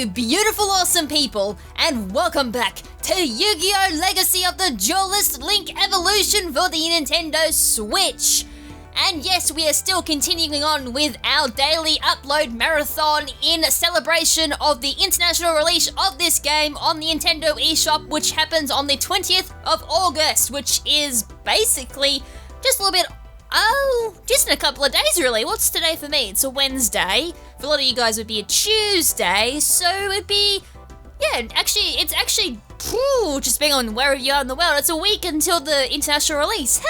you beautiful, awesome people, and welcome back to Yu-Gi-Oh! Legacy of the Duelist Link Evolution for the Nintendo Switch. And yes, we are still continuing on with our daily upload marathon in celebration of the international release of this game on the Nintendo eShop, which happens on the 20th of August, which is basically just a little bit, just in a couple of days really. What's today for me? It's a Wednesday. For a lot of you guys it would be a Tuesday, so it'd be, it's actually, just being on wherever you are in the world, it's a week until the international release.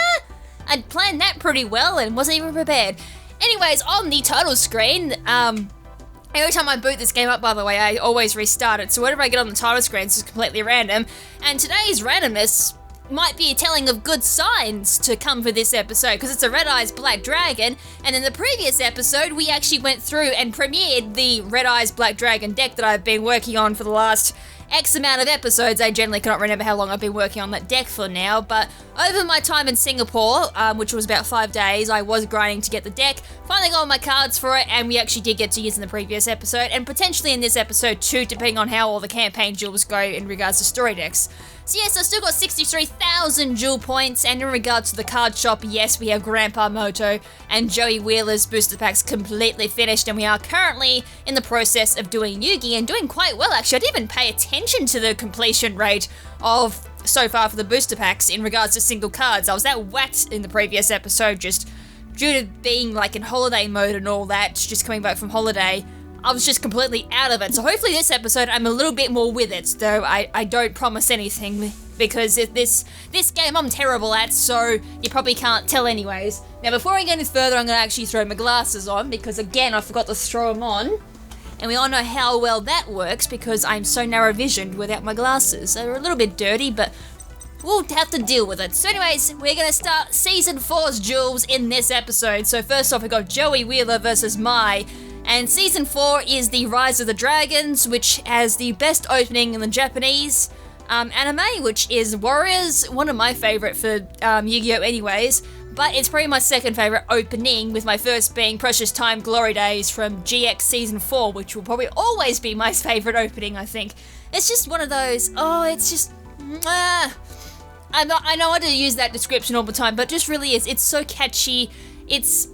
I'd planned that pretty well and wasn't even prepared. Anyways, on the title screen, every time I boot this game up, by the way, I always restart it, so whatever I get on the title screen is completely random, and today's randomness might be telling of good signs to come for this episode, because it's a Red Eyes Black Dragon, and in the previous episode, we actually went through and premiered the Red Eyes Black Dragon deck that I've been working on for the last X amount of episodes. I generally cannot remember how long I've been working on that deck for now, but over my time in Singapore, which was about 5 days, I was grinding to get the deck, finally got all my cards for it, and we actually did get to use in the previous episode, and potentially in this episode too, depending on how all the campaign duels go in regards to story decks. So yes, I've still got 63,000 jewel points, and in regards to the card shop, yes, we have Grandpa Moto and Joey Wheeler's booster packs completely finished, and we are currently in the process of doing Yugi, and doing quite well actually. I didn't even pay attention to the completion rate of so far for the booster packs in regards to single cards. I was that whacked in the previous episode just due to being like in holiday mode and all that, just coming back from holiday. I was just completely out of it. So hopefully this episode I'm a little bit more with it, though I don't promise anything, because this game I'm terrible at, so you probably can't tell anyways. Now before I go any further, I'm going to actually throw my glasses on, because again I forgot to throw them on. And we all know how well that works, because I'm so narrow-visioned without my glasses. They're a little bit dirty, but we'll have to deal with it. So anyways, we're going to start Season 4's duels in this episode. So first off, we've got Joey Wheeler versus Mai. And Season 4 is the Rise of the Dragons, which has the best opening in the Japanese anime, which is Warriors, one of my favourite for Yu-Gi-Oh! Anyways, but it's probably my second favourite opening, with my first being Precious Time Glory Days from GX Season 4, which will probably always be my favourite opening, I think. It's just one of those, it's just, I know I do use that description all the time, but it just really is. It's so catchy, it's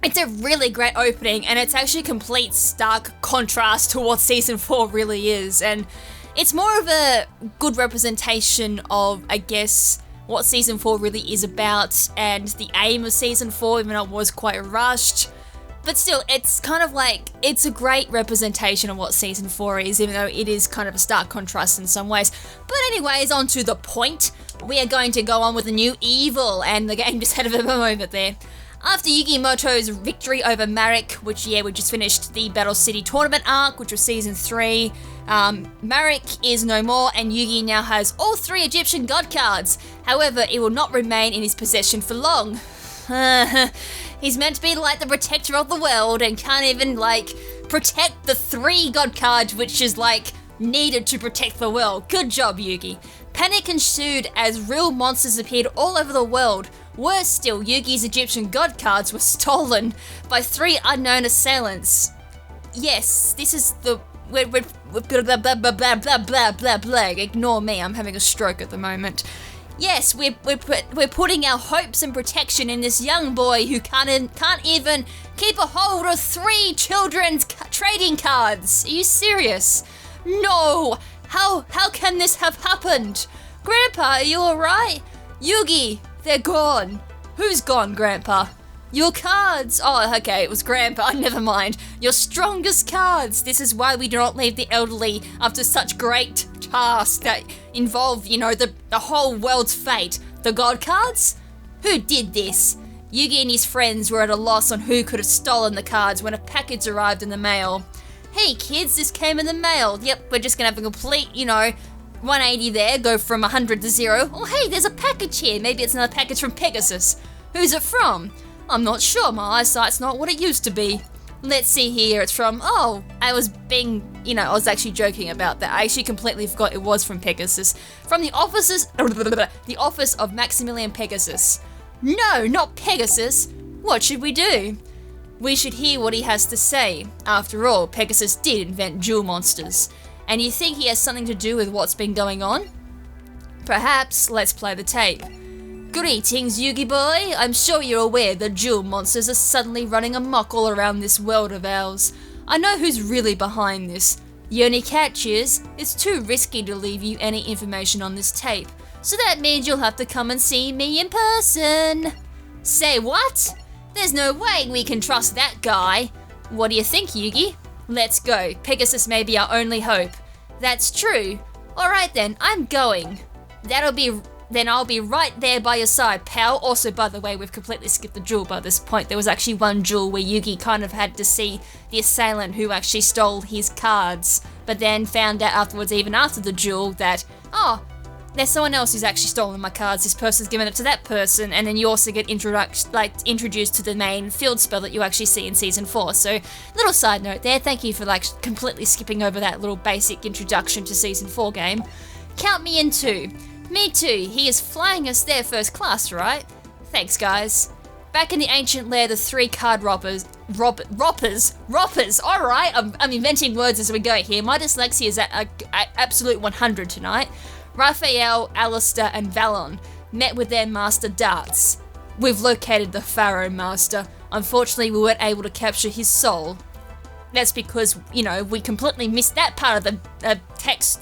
a really great opening, and it's actually complete stark contrast to what Season 4 really is, and it's more of a good representation of, I guess, what Season 4 really is about, and the aim of Season 4, even though it was quite rushed. But still, it's kind of like, it's a great representation of what Season 4 is, even though it is kind of a stark contrast in some ways. But anyways, on to the point, we are going to go on with the new Evil, and the game just had a bit of a moment there. After Yugi Moto's victory over Marek, which, we just finished the Battle City Tournament arc, which was Season 3, Marek is no more, and Yugi now has all 3 Egyptian god cards. However, it will not remain in his possession for long. He's meant to be like the protector of the world, and can't even, protect the 3 god cards, which is, needed to protect the world. Good job, Yugi. Panic ensued as real monsters appeared all over the world. Worse still, Yugi's Egyptian god cards were stolen by 3 unknown assailants. Yes, this is the... blah, blah, blah, blah, blah, blah, blah, blah. Ignore me, I'm having a stroke at the moment. Yes, we're putting our hopes and protection in this young boy who can't even keep a hold of 3 children's trading cards. Are you serious? No! How can this have happened? Grandpa, are you alright? Yugi, they're gone. Who's gone, Grandpa? Your cards. Oh, okay, it was Grandpa, never mind. Your strongest cards. This is why we do not leave the elderly after such great tasks that involve, the whole world's fate. The god cards? Who did this? Yugi and his friends were at a loss on who could have stolen the cards when a package arrived in the mail. Hey kids, this came in the mail. Yep, we're just gonna have a complete, 180 there, go from 100 to 0. Oh hey, there's a package here. Maybe it's another package from Pegasus. Who's it from? I'm not sure, my eyesight's not what it used to be. Let's see here, it's from, I was actually joking about that. I actually completely forgot it was from Pegasus. From the office of Maximilian Pegasus. No, not Pegasus. What should we do? We should hear what he has to say. After all, Pegasus did invent duel monsters. And you think he has something to do with what's been going on? Perhaps. Let's play the tape. Greetings, Yugi boy. I'm sure you're aware that duel monsters are suddenly running amok all around this world of ours. I know who's really behind this. The only catch is, it's too risky to leave you any information on this tape. So that means you'll have to come and see me in person. Say what? There's no way we can trust that guy. What do you think, Yugi? Let's go. Pegasus may be our only hope. That's true. Alright then, I'm going. Then I'll be right there by your side, pal. Also, by the way, we've completely skipped the duel by this point. There was actually one duel where Yugi kind of had to see the assailant who actually stole his cards, but then found out afterwards, even after the duel, that, oh, there's someone else who's actually stolen my cards. This person's given it to that person, and then you also get introduced to the main field spell that you actually see in Season 4. So, little side note there. Thank you for completely skipping over that little basic introduction to Season 4 game. Count me in too. Me too. He is flying us there first class, right? Thanks, guys. Back in the ancient lair, the 3 card robbers. Alright, I'm inventing words as we go here. My dyslexia is at absolute 100 tonight. Raphael, Alistair, and Valon met with their master Darts. We've located the Pharaoh Master. Unfortunately, we weren't able to capture his soul. That's because, you know, we completely missed that part of the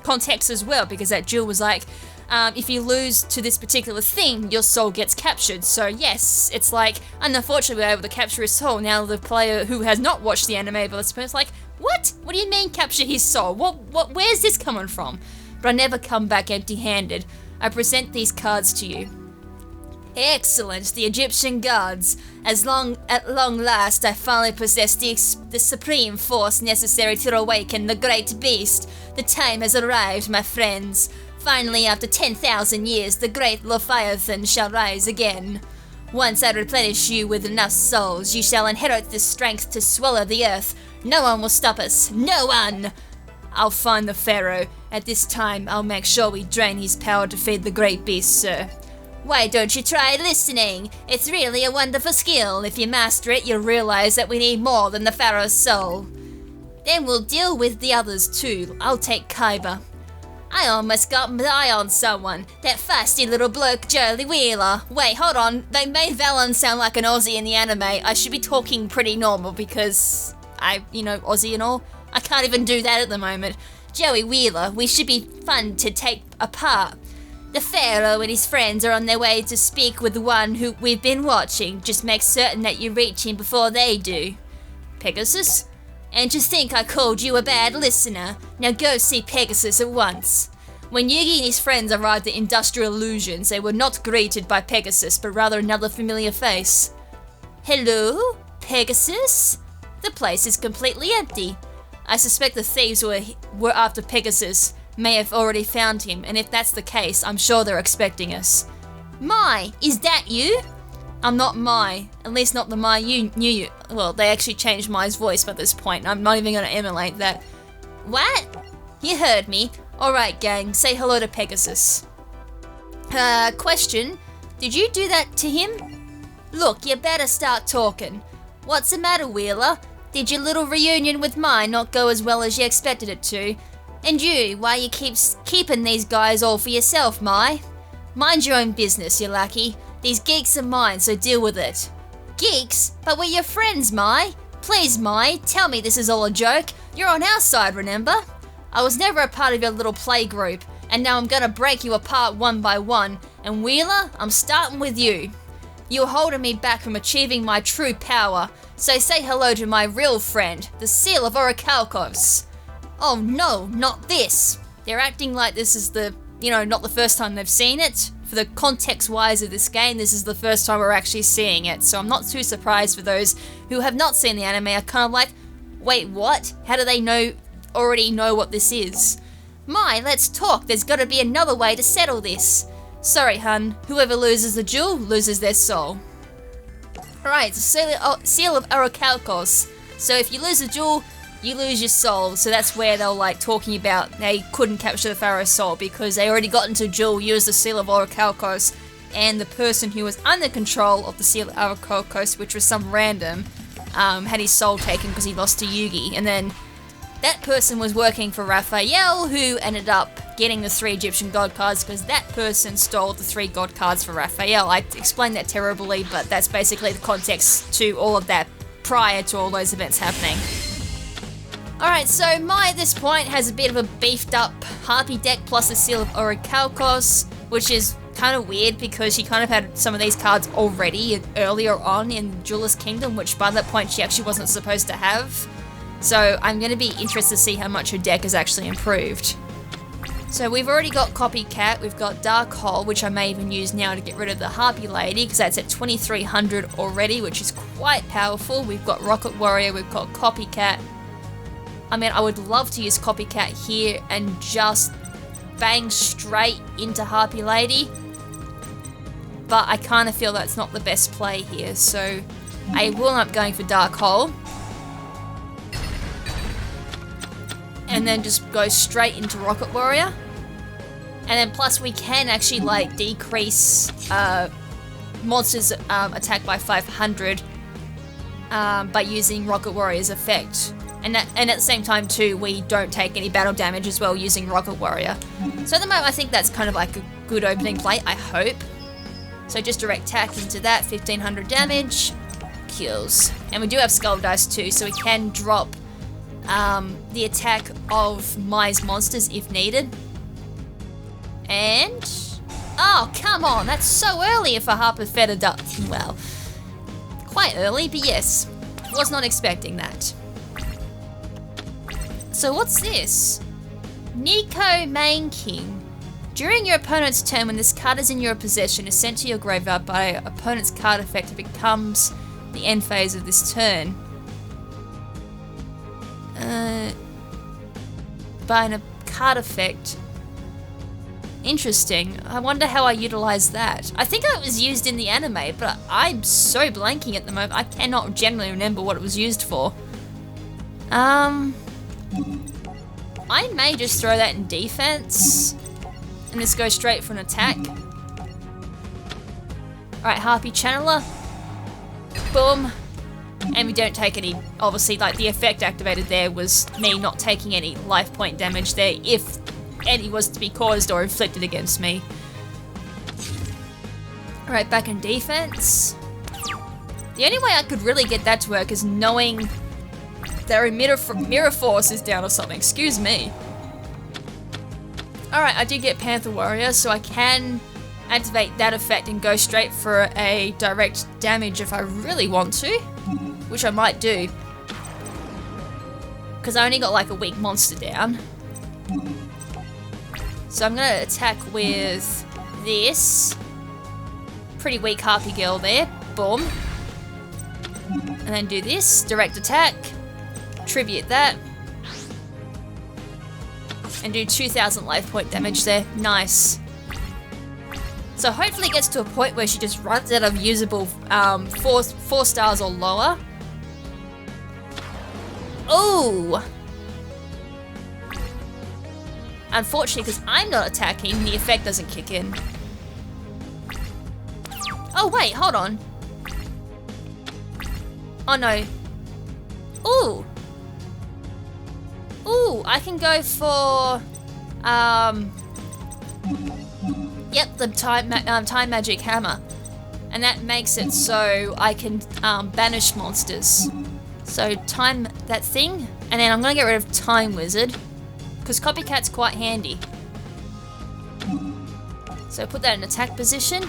context as well, because that duel was like, if you lose to this particular thing, your soul gets captured. So yes, it's like, unfortunately we were able to capture his soul. Now the player who has not watched the anime, but it's like, what? What do you mean capture his soul? Where's this coming from? But I never come back empty-handed. I present these cards to you. Excellent, the Egyptian gods. At long last, I finally possess the supreme force necessary to awaken the great beast. The time has arrived, my friends. Finally, after 10,000 years, the great Leviathan shall rise again. Once I replenish you with enough souls, you shall inherit the strength to swallow the earth. No one will stop us. No one! I'll find the Pharaoh. At this time, I'll make sure we drain his power to feed the great beast, sir. Why don't you try listening? It's really a wonderful skill. If you master it, you'll realize that we need more than the Pharaoh's soul. Then we'll deal with the others too. I'll take Kaiba. I almost got my eye on someone. That feisty little bloke, Jolie Wheeler. Wait, hold on. They made Valon sound like an Aussie in the anime. I should be talking pretty normal because Aussie and all. I can't even do that at the moment. Joey Wheeler, we should be fun to take apart. The Pharaoh and his friends are on their way to speak with the one who we've been watching. Just make certain that you reach him before they do. Pegasus? And to think I called you a bad listener. Now go see Pegasus at once. When Yugi and his friends arrived at Industrial Illusions, they were not greeted by Pegasus, but rather another familiar face. Hello? Pegasus? The place is completely empty. I suspect the thieves were after Pegasus, may have already found him, and if that's the case, I'm sure they're expecting us. Mai, is that you? I'm not Mai, at least not the Mai you knew. Well, they actually changed Mai's voice by this point, I'm not even going to emulate that. What? You heard me. Alright gang, say hello to Pegasus. Question, did you do that to him? Look, you better start talking. What's the matter, Wheeler? Did your little reunion with Mai not go as well as you expected it to? And you, why you keeping these guys all for yourself, Mai? Mind your own business, you lackey. These geeks are mine, so deal with it. Geeks? But we're your friends, Mai. Please, Mai, tell me this is all a joke. You're on our side, remember? I was never a part of your little play group, and now I'm gonna break you apart one by one. And Wheeler, I'm starting with you. You're holding me back from achieving my true power, so say hello to my real friend, the Seal of Orichalcos. Oh no, not this. They're acting like this is not the first time they've seen it. For the context-wise of this game, this is the first time we're actually seeing it, so I'm not too surprised for those who have not seen the anime are kind of like, wait, what? How do they already know what this is? Mai, let's talk. There's gotta be another way to settle this. Sorry, hun. Whoever loses the duel loses their soul. Alright, the Seal of Orichalcos. So if you lose the duel, you lose your soul. So that's where they're talking about they couldn't capture the Pharaoh's soul because they already got into a duel, used the Seal of Orichalcos, and the person who was under control of the Seal of Orichalcos, which was some random, had his soul taken because he lost to Yugi, and then that person was working for Raphael, who ended up getting the 3 Egyptian god cards because that person stole the 3 god cards for Raphael. I explained that terribly, but that's basically the context to all of that prior to all those events happening. Alright, so Mai at this point has a bit of a beefed up Harpy deck plus a Seal of Orichalcos, which is kind of weird because she kind of had some of these cards already earlier on in Duelist Kingdom, which by that point she actually wasn't supposed to have. So I'm going to be interested to see how much her deck has actually improved. So we've already got Copycat, we've got Dark Hole, which I may even use now to get rid of the Harpy Lady, because that's at 2300 already, which is quite powerful. We've got Rocket Warrior, we've got Copycat. I mean, I would love to use Copycat here and just bang straight into Harpy Lady, but I kind of feel that's not the best play here, so I will end up going for Dark Hole. And then just go straight into Rocket Warrior. And then plus we can actually like decrease monsters attack by 500 by using Rocket Warrior's effect. And at the same time too, we don't take any battle damage as well using Rocket Warrior. So at the moment I think that's kind of like a good opening play, I hope. So just direct attack into that, 1500 damage, kills. And we do have Skull Dice too, so we can drop the attack of Mai's monsters if needed. And... oh, come on, that's so early for Harper Feather Duck. Well, quite early, but yes, was not expecting that. So what's this? Nico Main King. During your opponent's turn, when this card is in your possession, is sent to your graveyard by your opponent's card effect if it becomes the end phase of this turn. By a card effect. Interesting. I wonder how I utilize that. I think it was used in the anime, but I'm so blanking at the moment. I cannot generally remember what it was used for. I may just throw that in defense and just go straight for an attack. Alright, Harpy Channeler. Boom. And we don't take any, obviously, like the effect activated there was me not taking any life point damage there if any was to be caused or inflicted against me. Alright, back in defense. The only way I could really get that to work is knowing their Mirror Force is down or something, excuse me. Alright, I did get Panther Warrior, so I can activate that effect and go straight for a direct damage if I really want to, which I might do, because I only got like a weak monster down. So I'm going to attack with this. Pretty weak Harpy Girl there. Boom. And then do this. Direct attack. Tribute that. And do 2000 life point damage there. Nice. So hopefully it gets to a point where she just runs out of usable 4 stars or lower. Ooh! Unfortunately, because I'm not attacking, the effect doesn't kick in. Oh wait, hold on. Oh no. Ooh! Ooh, I can go for... Yep, the time magic hammer. And that makes it so I can banish monsters. So time that thing, and then I'm going to get rid of Time Wizard, because Copycat's quite handy. So put that in attack position.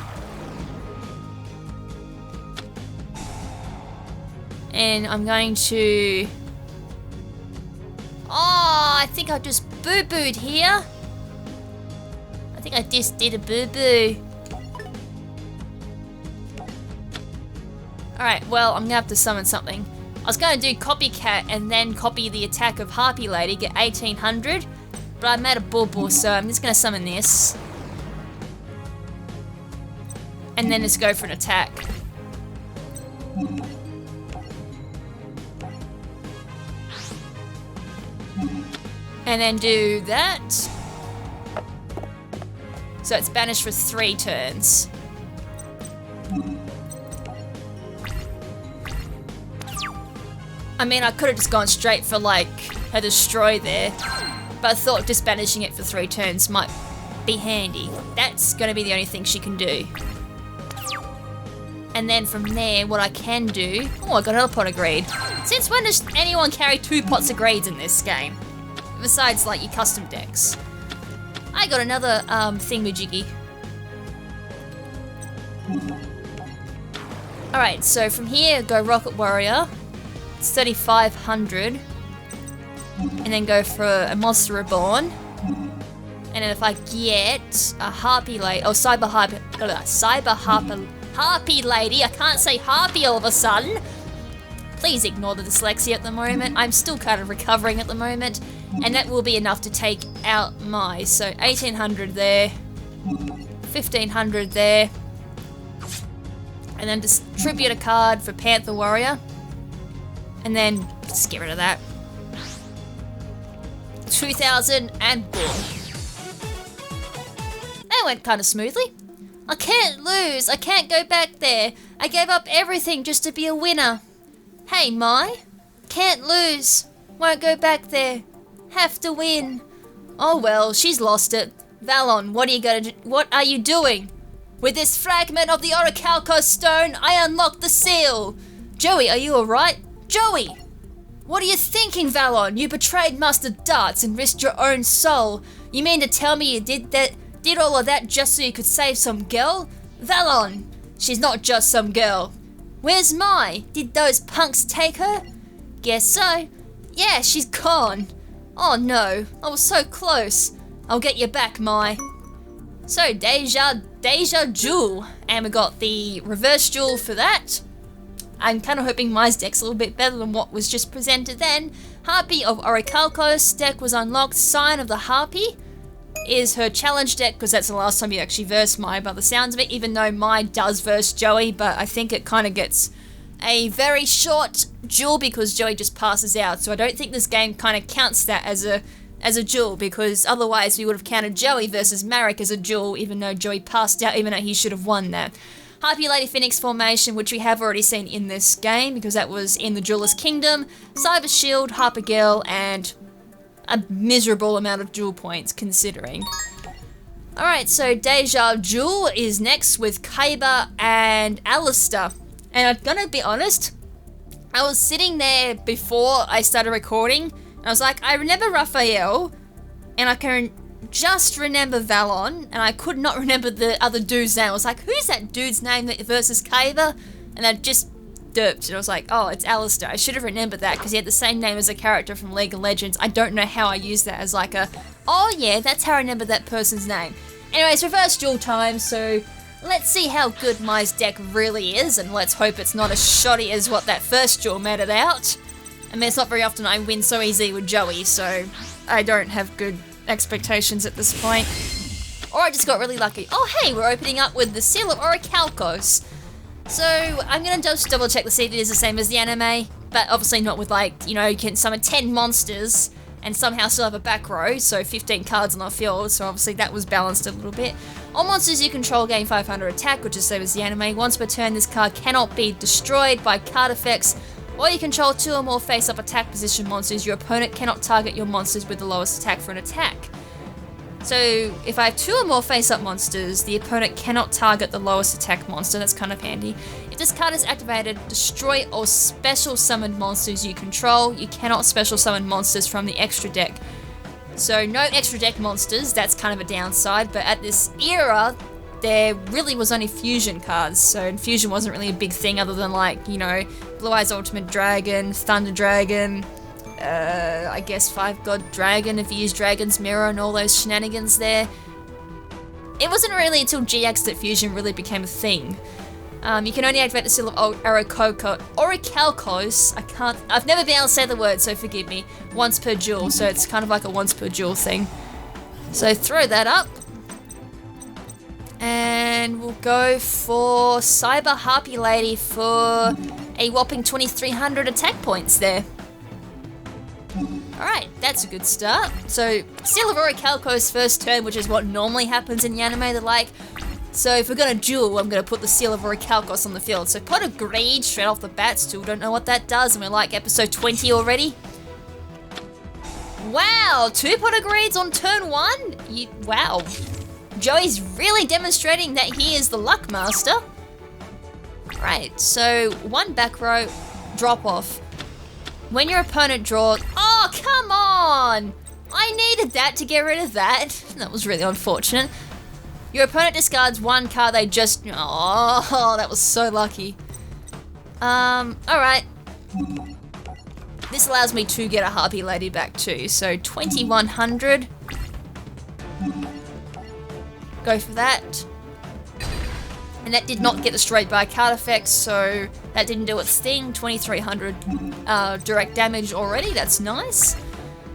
And I'm going to... oh, I think I just boo-booed here. I think I just did a boo-boo. Alright, well, I'm going to have to summon something. I was going to do Copycat and then copy the attack of Harpy Lady, get 1800, but I made a boo-boo, so I'm just going to summon this. And then just go for an attack. And then do that. So it's banished for 3 turns. I mean, I could have just gone straight for, like, her destroy there. But I thought just banishing it for 3 turns might be handy. That's going to be the only thing she can do. And then from there, what I can do... Oh, I got another pot of greed. Since when does anyone carry 2 pots of greeds in this game? Besides, like, your custom decks. I got another, thingamajiggy. Alright, so from here, go Rocket Warrior. It's 3,500. And then go for a Monster Reborn. And then if I get a Harpy Lady, oh, Harpy Lady, I can't say Harpy all of a sudden. Please ignore the dyslexia at the moment. I'm still kind of recovering at the moment. And that will be enough to take out Mai. So 1,800 there. 1,500 there. And then distribute a card for Panther Warrior. And then just get rid of that. 2,000 and boom. That went kind of smoothly. I can't lose. I can't go back there. I gave up everything just to be a winner. Hey, Mai. Can't lose. Won't go back there. Have to win. Oh well, she's lost it. Valon, what are you doing? With this fragment of the Orichalco stone, I unlock the seal. Joey, are you alright? Joey! What are you thinking, Valon? You betrayed Master Darts and risked your own soul. You mean to tell me you did all of that just so you could save some girl? Valon! She's not just some girl. Where's Mai? Did those punks take her? Guess so. Yeah, she's gone. Oh no, I was so close. I'll get you back, Mai. So, Deja Duel. And we got the reverse duel for that. I'm kind of hoping Mai's deck's a little bit better than what was just presented then. Harpy of Orichalco's deck was unlocked. Sign of the Harpy is her challenge deck, because that's the last time you actually verse Mai by the sounds of it, even though Mai does verse Joey, but I think it kind of gets a very short duel because Joey just passes out, so I don't think this game kind of counts that as a duel, because otherwise we would have counted Joey versus Marek as a duel, even though Joey passed out, even though he should have won that. Harpy Lady Phoenix formation, which we have already seen in this game, because that was in the Duelist Kingdom, Cyber Shield, Harper Girl, and a miserable amount of duel points, considering. Alright, so Deja Duel is next with Kaiba and Alistair. And I'm gonna be honest, I was sitting there before I started recording, and I was like, I remember Raphael, and I can just remember Valon, and I could not remember the other dude's name. I was like, who's that dude's name that versus Kaiba? And I just derped, and I was like, oh, it's Alistair. I should have remembered that, because he had the same name as a character from League of Legends. I don't know how I used that as like a, oh yeah, that's how I remember that person's name. Anyways, reverse duel time, so let's see how good Mai's deck really is, and let's hope it's not as shoddy as what that first duel made it out. I mean, it's not very often I win so easy with Joey, so I don't have good expectations at this point. Or I just got really lucky. Oh hey, we're opening up with the Seal of Orichalcos. So I'm gonna just double check to see if it is the same as the anime, but obviously not with, like, you know, you can summon 10 monsters and somehow still have a back row, so 15 cards on the field, so obviously that was balanced a little bit. All monsters you control gain 500 attack, which is the same as the anime. Once per turn, this card cannot be destroyed by card effects, or you control 2 or more face-up attack position monsters. Your opponent cannot target your monsters with the lowest attack for an attack. So if I have 2 or more face-up monsters, the opponent cannot target the lowest attack monster. That's kind of handy. If this card is activated, destroy all special summoned monsters you control. You cannot special summon monsters from the extra deck. So no extra deck monsters, that's kind of a downside, but at this era, there really was only fusion cards, so fusion wasn't really a big thing other than, like, you know, Blue Eyes Ultimate Dragon, Thunder Dragon, I guess 5 God Dragon if you use Dragon's Mirror and all those shenanigans there. It wasn't really until GX that fusion really became a thing. You can only activate the Seal of Orichalcos. I've never been able to say the word, so forgive me, once per duel, so it's kind of like a once per duel thing. So throw that up. And we'll go for Cyber Harpy Lady for a whopping 2,300 attack points there. Alright, that's a good start. So, Seal of Orichalco's first turn, which is what normally happens in the anime, they're like, So if we're gonna duel, I'm gonna put the Seal of Orichalcos on the field. So Pot of Greed straight off the bat, still don't know what that does, and we're like episode 20 already. Wow, 2 Pot of Greeds on turn 1? Wow. Joey's really demonstrating that he is the luck master. Right, so 1 back row, drop off. When your opponent draws... Oh, come on! I needed that to get rid of that. That was really unfortunate. Your opponent discards 1 card they just... Oh, that was so lucky. Alright. This allows me to get a Harpy Lady back too. So 2100. Go for that. And that did not get destroyed by card effects, so that didn't do its thing. 2300 direct damage already, that's nice.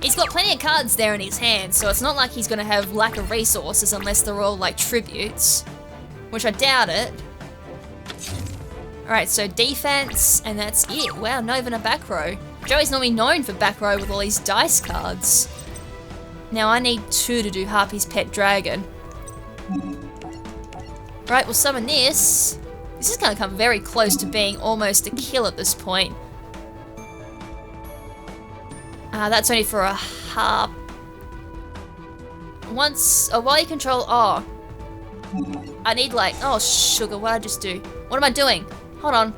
He's got plenty of cards there in his hand, so it's not like he's going to have lack of resources unless they're all like tributes, which I doubt it. Alright, so defense, and that's it. Wow, not even a back row. Joey's normally known for back row with all these dice cards. Now I need 2 to do Harpy's Pet Dragon. Right, we'll summon this. This is going to come very close to being almost a kill at this point. That's only for a harp. While you control... Oh. I need like... Oh, sugar, what did I just do? What am I doing? Hold on.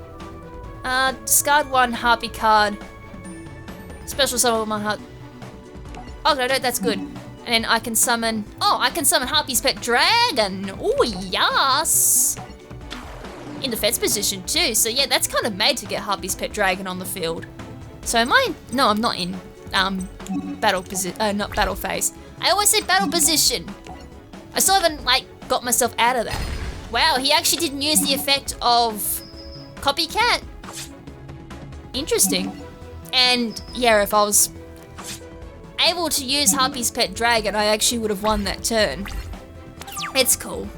Discard 1 Harpy card. Special summon 1 harp. Oh, no, that's good. And then I can summon... Oh, I can summon Harpy's Pet Dragon. Oh, yes. In defense position too. So yeah, that's kind of made to get Harpy's Pet Dragon on the field. So am I... No, I'm not in battle position... not battle phase. I always say battle position. I still haven't, like, got myself out of that. Wow, he actually didn't use the effect of Copycat. Interesting. And yeah, if I was able to use Harpy's Pet Dragon, I actually would have won that turn. It's cool.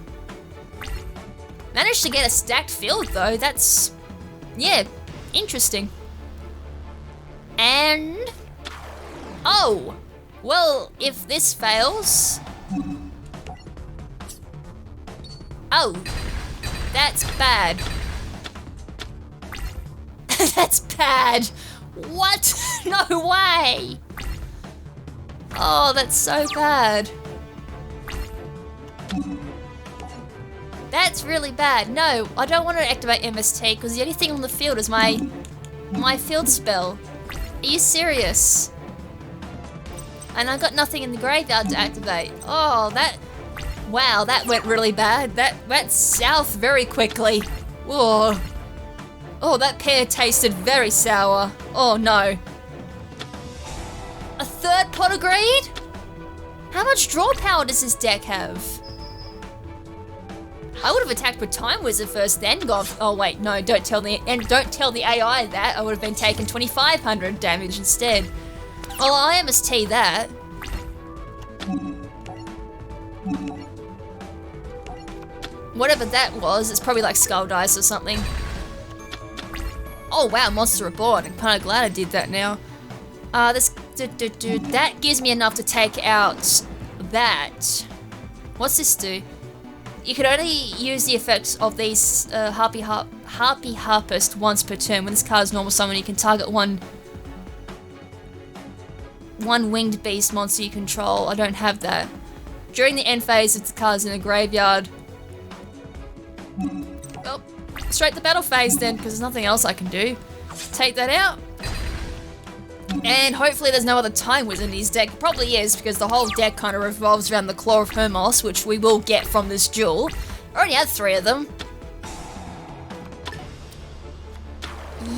Managed to get a stacked field though, that's... Yeah, interesting. And... Oh! Well, if this fails... Oh! That's bad. That's bad! What? No way! Oh, that's so bad. That's really bad. No, I don't want to activate MST because the only thing on the field is my field spell. Are you serious? And I got nothing in the graveyard to activate. Oh, that... Wow, that went really bad. That went south very quickly. Oh. Oh, that pear tasted very sour. Oh no. A 3rd Pot of Greed? How much draw power does this deck have? I would have attacked with Time Wizard first, then gone... Oh wait, no, don't tell the AI that. I would have been taking 2500 damage instead. Well, I MST that. Whatever that was, it's probably like Skull Dice or something. Oh wow, Monster Reborn. I'm kind of glad I did that now. That gives me enough to take out that. What's this do? You can only use the effects of these Harpy Harpist once per turn. When this card is normal summon, you can target one winged beast monster you control. I don't have that. During the end phase, if the card's in the graveyard... Well, straight to battle phase then, because there's nothing else I can do. Take that out. And hopefully there's no other Time Wizard in his deck. Probably is, because the whole deck kind of revolves around the Claw of Hermos, which we will get from this duel. I already had 3 of them.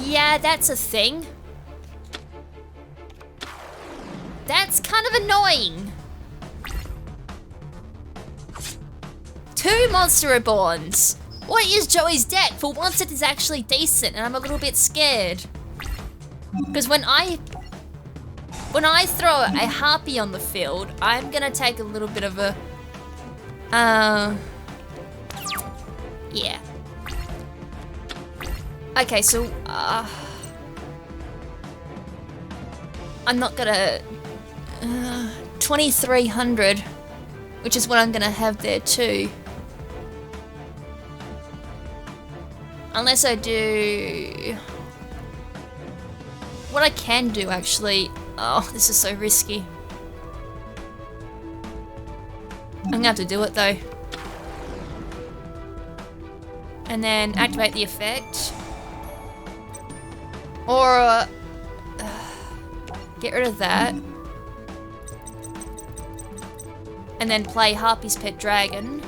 Yeah, that's a thing. That's kind of annoying. 2 Monster Reborns. What is Joey's deck? For once it is actually decent, and I'm a little bit scared. Because when I throw a Harpy on the field, I'm gonna take a little bit of a... Yeah. Okay, so... I'm not gonna... 2300, which is what I'm gonna have there too. Unless I do... What I can do, actually... Oh, this is so risky. I'm gonna have to do it, though. And then activate the effect. Or... get rid of that. And then play Harpy's Pet Dragon.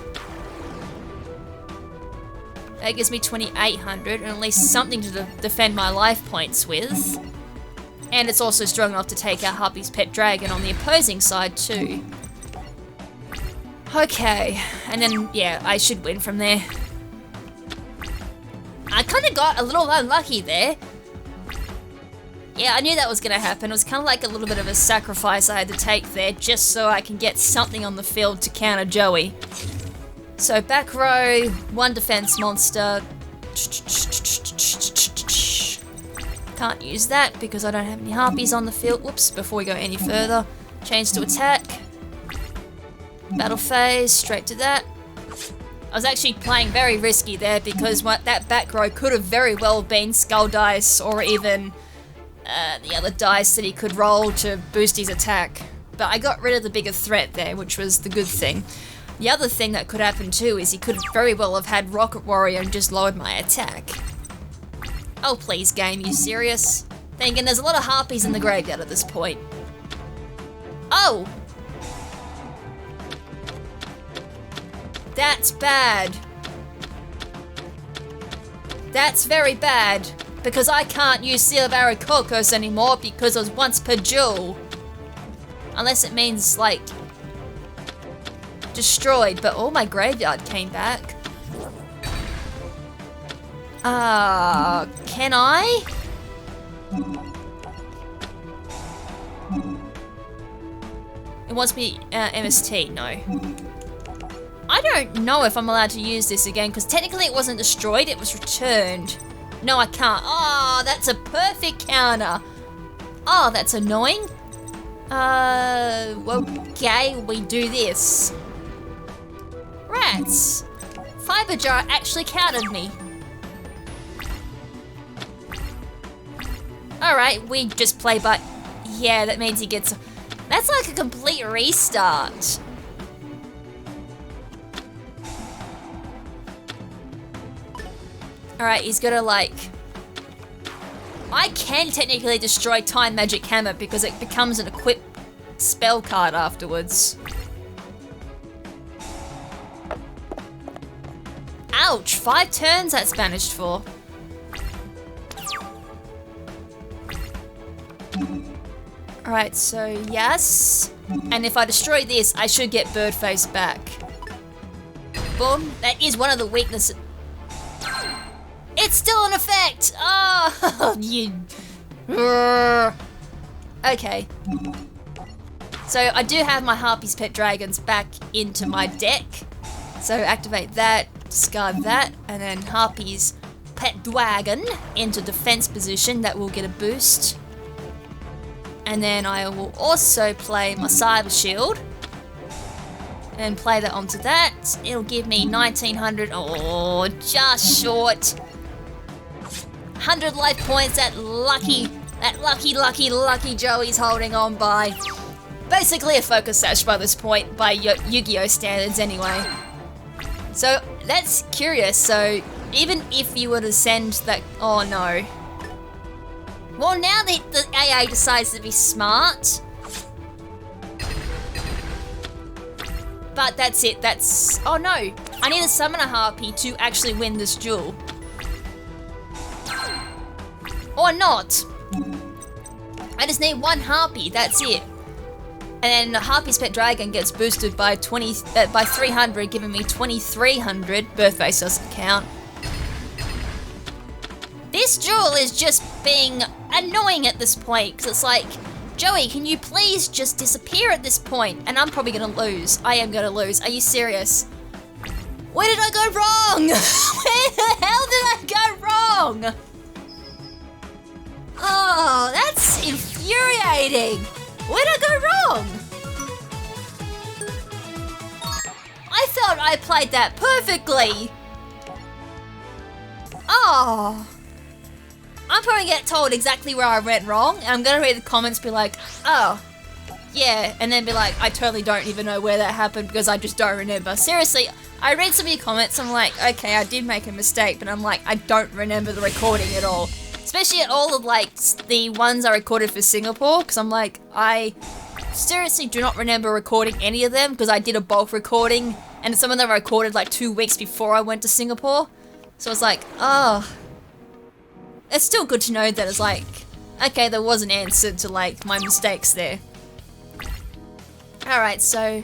That gives me 2,800 and at least something to defend my life points with. And it's also strong enough to take out Harpy's Pet Dragon on the opposing side too. Okay, and then, yeah, I should win from there. I kind of got a little unlucky there. Yeah, I knew that was going to happen. It was kind of like a little bit of a sacrifice I had to take there just so I can get something on the field to counter Joey. So back row, 1 defense monster. Can't use that because I don't have any harpies on the field. Whoops, before we go any further. Change to attack. Battle phase, straight to that. I was actually playing very risky there because that back row could have very well been Skull Dice or even the other dice that he could roll to boost his attack. But I got rid of the bigger threat there, which was the good thing. The other thing that could happen too is he could very well have had Rocket Warrior and just lowered my attack. Oh please game, you serious? Thinking there's a lot of harpies in the graveyard at this point. Oh! That's bad. That's very bad. Because I can't use Seal of Aarakocos anymore because it was once per duel. Unless it means, like, destroyed, but all my graveyard came back. Can I? It wants me, MST, no. I don't know if I'm allowed to use this again, because technically it wasn't destroyed, it was returned. No, I can't. Oh, that's a perfect counter. Oh, that's annoying. Okay, we do this. Rats. Fiber Jar actually countered me. Alright, we just play by... Yeah, that means he gets... That's like a complete restart. Alright, he's gotta like... I can technically destroy Time Magic Hammer because it becomes an equipped spell card afterwards. Ouch! 5 turns that's banished for. Alright, so yes. And if I destroy this, I should get Birdface back. Boom. That is one of the weaknesses. It's still in effect! Oh, you... Okay. So I do have my Harpy's Pet Dragons back into my deck. So activate that, discard that, and then Harpy's Pet Dragon into defense position. That will get a boost. And then I will also play my Cyber Shield. And play that onto that. It'll give me 1900. Oh, just short. 100 life points that lucky Joey's holding on by. Basically a focus sash by this point, by Yu-Gi-Oh standards anyway. So that's curious, so even if you were to send that... Oh no. Well, now that the AA decides to be smart. But that's it, that's... Oh no, I need to summon a Harpy to actually win this duel. Or not. I just need 1 Harpy, that's it. And then Harpy's Pet Dragon gets boosted by 300, giving me 2300. Birthface doesn't count. This duel is just being annoying at this point, because it's like, Joey, can you please just disappear at this point? And I'm probably gonna lose. I am gonna lose. Are you serious? Where did I go wrong? Where the hell did I go wrong? Oh, that's infuriating. Where did I go wrong? I thought I played that perfectly. Oh. I'm probably gonna get told exactly where I went wrong, and I'm gonna read the comments, be like, oh, yeah, and then be like, I totally don't even know where that happened because I just don't remember. Seriously, I read some of your comments, I'm like, okay, I did make a mistake, but I'm like, I don't remember the recording at all. Especially at all of, like, the ones I recorded for Singapore, because I'm like, I seriously do not remember recording any of them, because I did a bulk recording, and some of them I recorded, like, 2 weeks before I went to Singapore. So I was like, oh. It's still good to know that it's like, okay, there was an answer to, like, my mistakes there. Alright, so...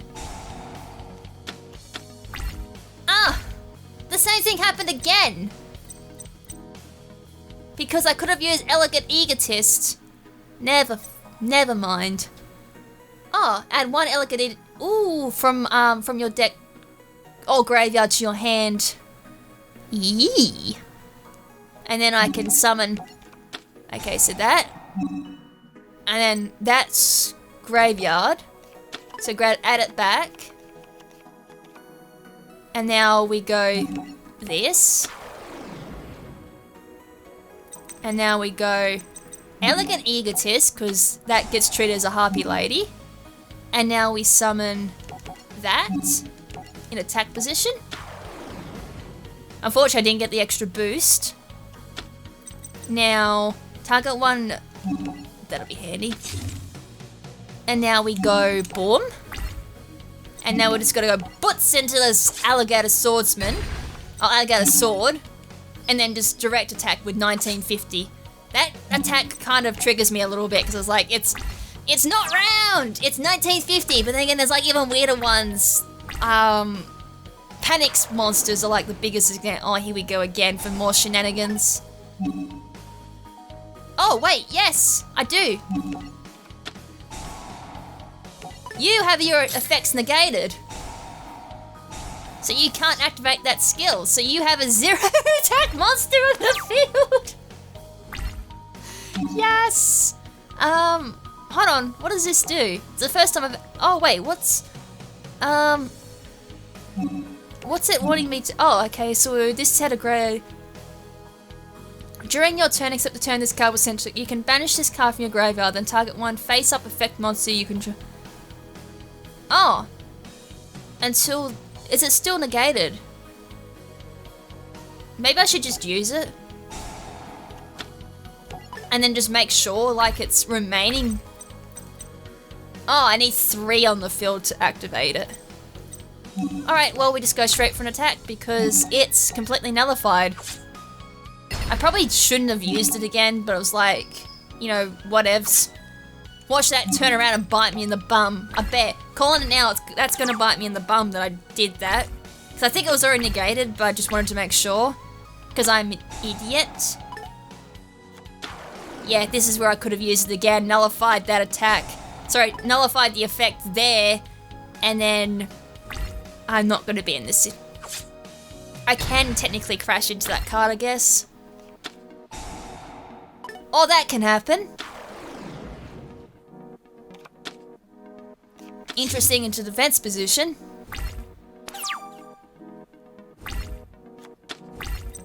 Ah! The same thing happened again! Because I could have used Elegant Egotist. Never mind. Oh, add 1 Elegant Ooh, from your deck or graveyard to your hand. Yee! And then I can summon... Okay, so that. And then that's graveyard. So add it back. And now we go this. And now we go Elegant Egotist, because that gets treated as a harpy lady. And now we summon that in attack position. Unfortunately, I didn't get the extra boost. Now, target 1, that'll be handy. And now we go boom. And now we're just gonna go butts into this alligator swordsman. Oh, alligator sword. And then just direct attack with 1950. That attack kind of triggers me a little bit, because I was like, it's not round! It's 1950, but then again, there's like even weirder ones. Panic's monsters are like the biggest again. Oh, here we go again for more shenanigans. Oh, wait, yes, I do. You have your effects negated. So you can't activate that skill. So you have a 0 attack monster on the field. Yes. Hold on, what does this do? It's the first time I've... Oh, wait, what's it wanting me to... Oh, okay, so this had a grade... During your turn, except the turn this card was sent to, you can banish this card from your graveyard, then target 1 face-up effect monster you can... Oh. Until... Is it still negated? Maybe I should just use it. And then just make sure, like, it's remaining... Oh, I need 3 on the field to activate it. Alright, well, we just go straight for an attack because it's completely nullified. I probably shouldn't have used it again, but I was like, you know, whatevs. Watch that turn around and bite me in the bum. I bet. Calling it now, that's gonna bite me in the bum that I did that. Because I think it was already negated, but I just wanted to make sure. Because I'm an idiot. Yeah, this is where I could have used it again. Nullified that attack. Sorry, nullified the effect there. And then... I'm not gonna be in this... I can technically crash into that card, I guess. Or that can happen. Interesting into defense position.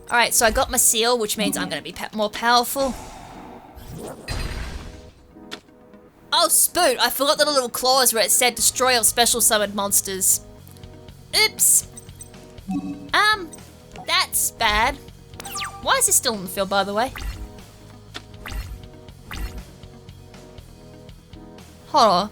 Alright, so I got my seal, which means I'm going to be more powerful. Oh, Spoot! I forgot the little clause where it said destroy all special summoned monsters. Oops! That's bad. Why is this still on the field, by the way? Hold on.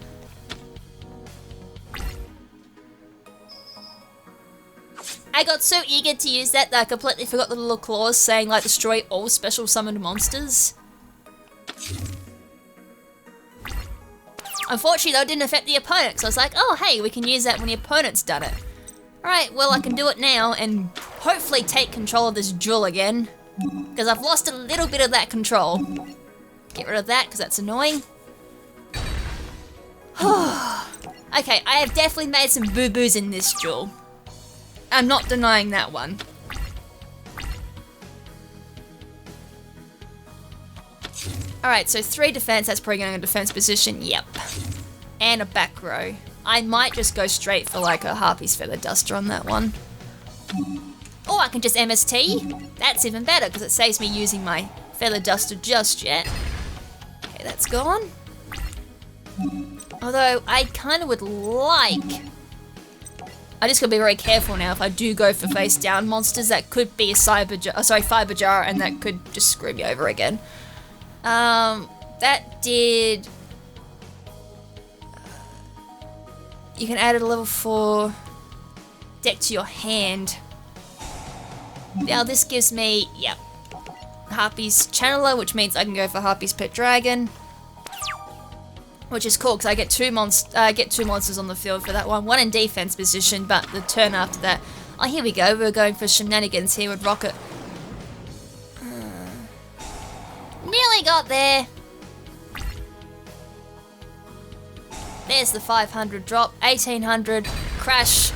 I got so eager to use that I completely forgot the little clause saying, like, destroy all special summoned monsters. Unfortunately, though, it didn't affect the opponent, so I was like, oh, hey, we can use that when the opponent's done it. Alright, well, I can do it now and hopefully take control of this duel again. Because I've lost a little bit of that control. Get rid of that, because that's annoying. Okay, I have definitely made some boo-boos in this duel. I'm not denying that one. Alright, so 3 defense, that's probably going to defense position, yep. And a back row. I might just go straight for like a Harpy's Feather Duster on that one. Or I can just MST. That's even better because it saves me using my Feather Duster just yet. Okay, that's gone. Although I kind of would like... I just gotta be very careful now if I do go for face down monsters. That could be a Fiber Jar, and that could just screw me over again. That did... You can add a level 4 deck to your hand. Now this gives me, yep, Harpy's Channeler, which means I can go for Harpy's Pet Dragon. Which is cool, because I get two monsters on the field for that one. One in defense position, but the turn after that... Oh, here we go. We're going for shenanigans here with Rocket. Nearly got there. There's the 500 drop. 1800. Crash.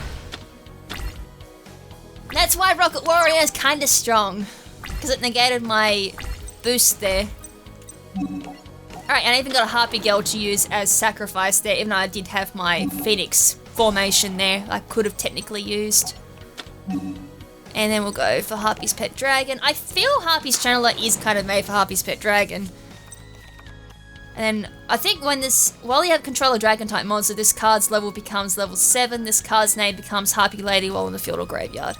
That's why Rocket Warrior is kind of strong. Because it negated my boost there. Alright, and I even got a Harpy Girl to use as sacrifice there, even though I did have my Phoenix formation there. I could have technically used. And then we'll go for Harpy's Pet Dragon. I feel Harpy's Channeler is kind of made for Harpy's Pet Dragon. And I think while you have control of Dragon type monster, this card's level becomes level 7. This card's name becomes Harpy Lady while in the field or graveyard.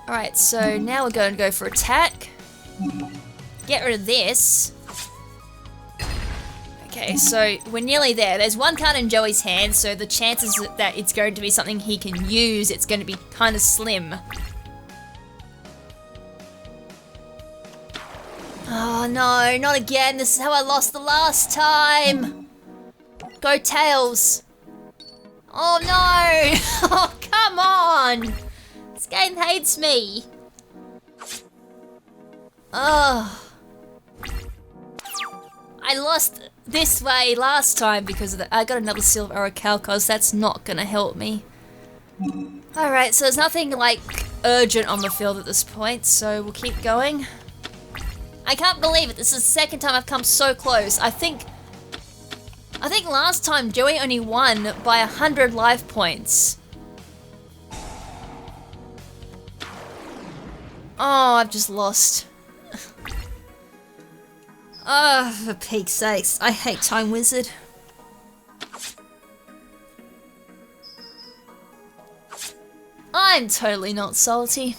Alright, so now we're going to go for attack. Get rid of this. Okay, so we're nearly there. There's one card in Joey's hand, so the chances that it's going to be something he can use, it's going to be kind of slim. Oh no, not again. This is how I lost the last time. Go Tails. Oh no. Oh, come on. This game hates me. Oh. I lost this way last time because of that. I got another Silver Orichalcos. That's not gonna help me. Alright, so there's nothing like urgent on the field at this point, so we'll keep going. I can't believe it. This is the second time I've come so close. I think last time Joey only won by 100 life points. Oh, I've just lost. Oh, for peak's sakes. I hate Time Wizard. I'm totally not salty.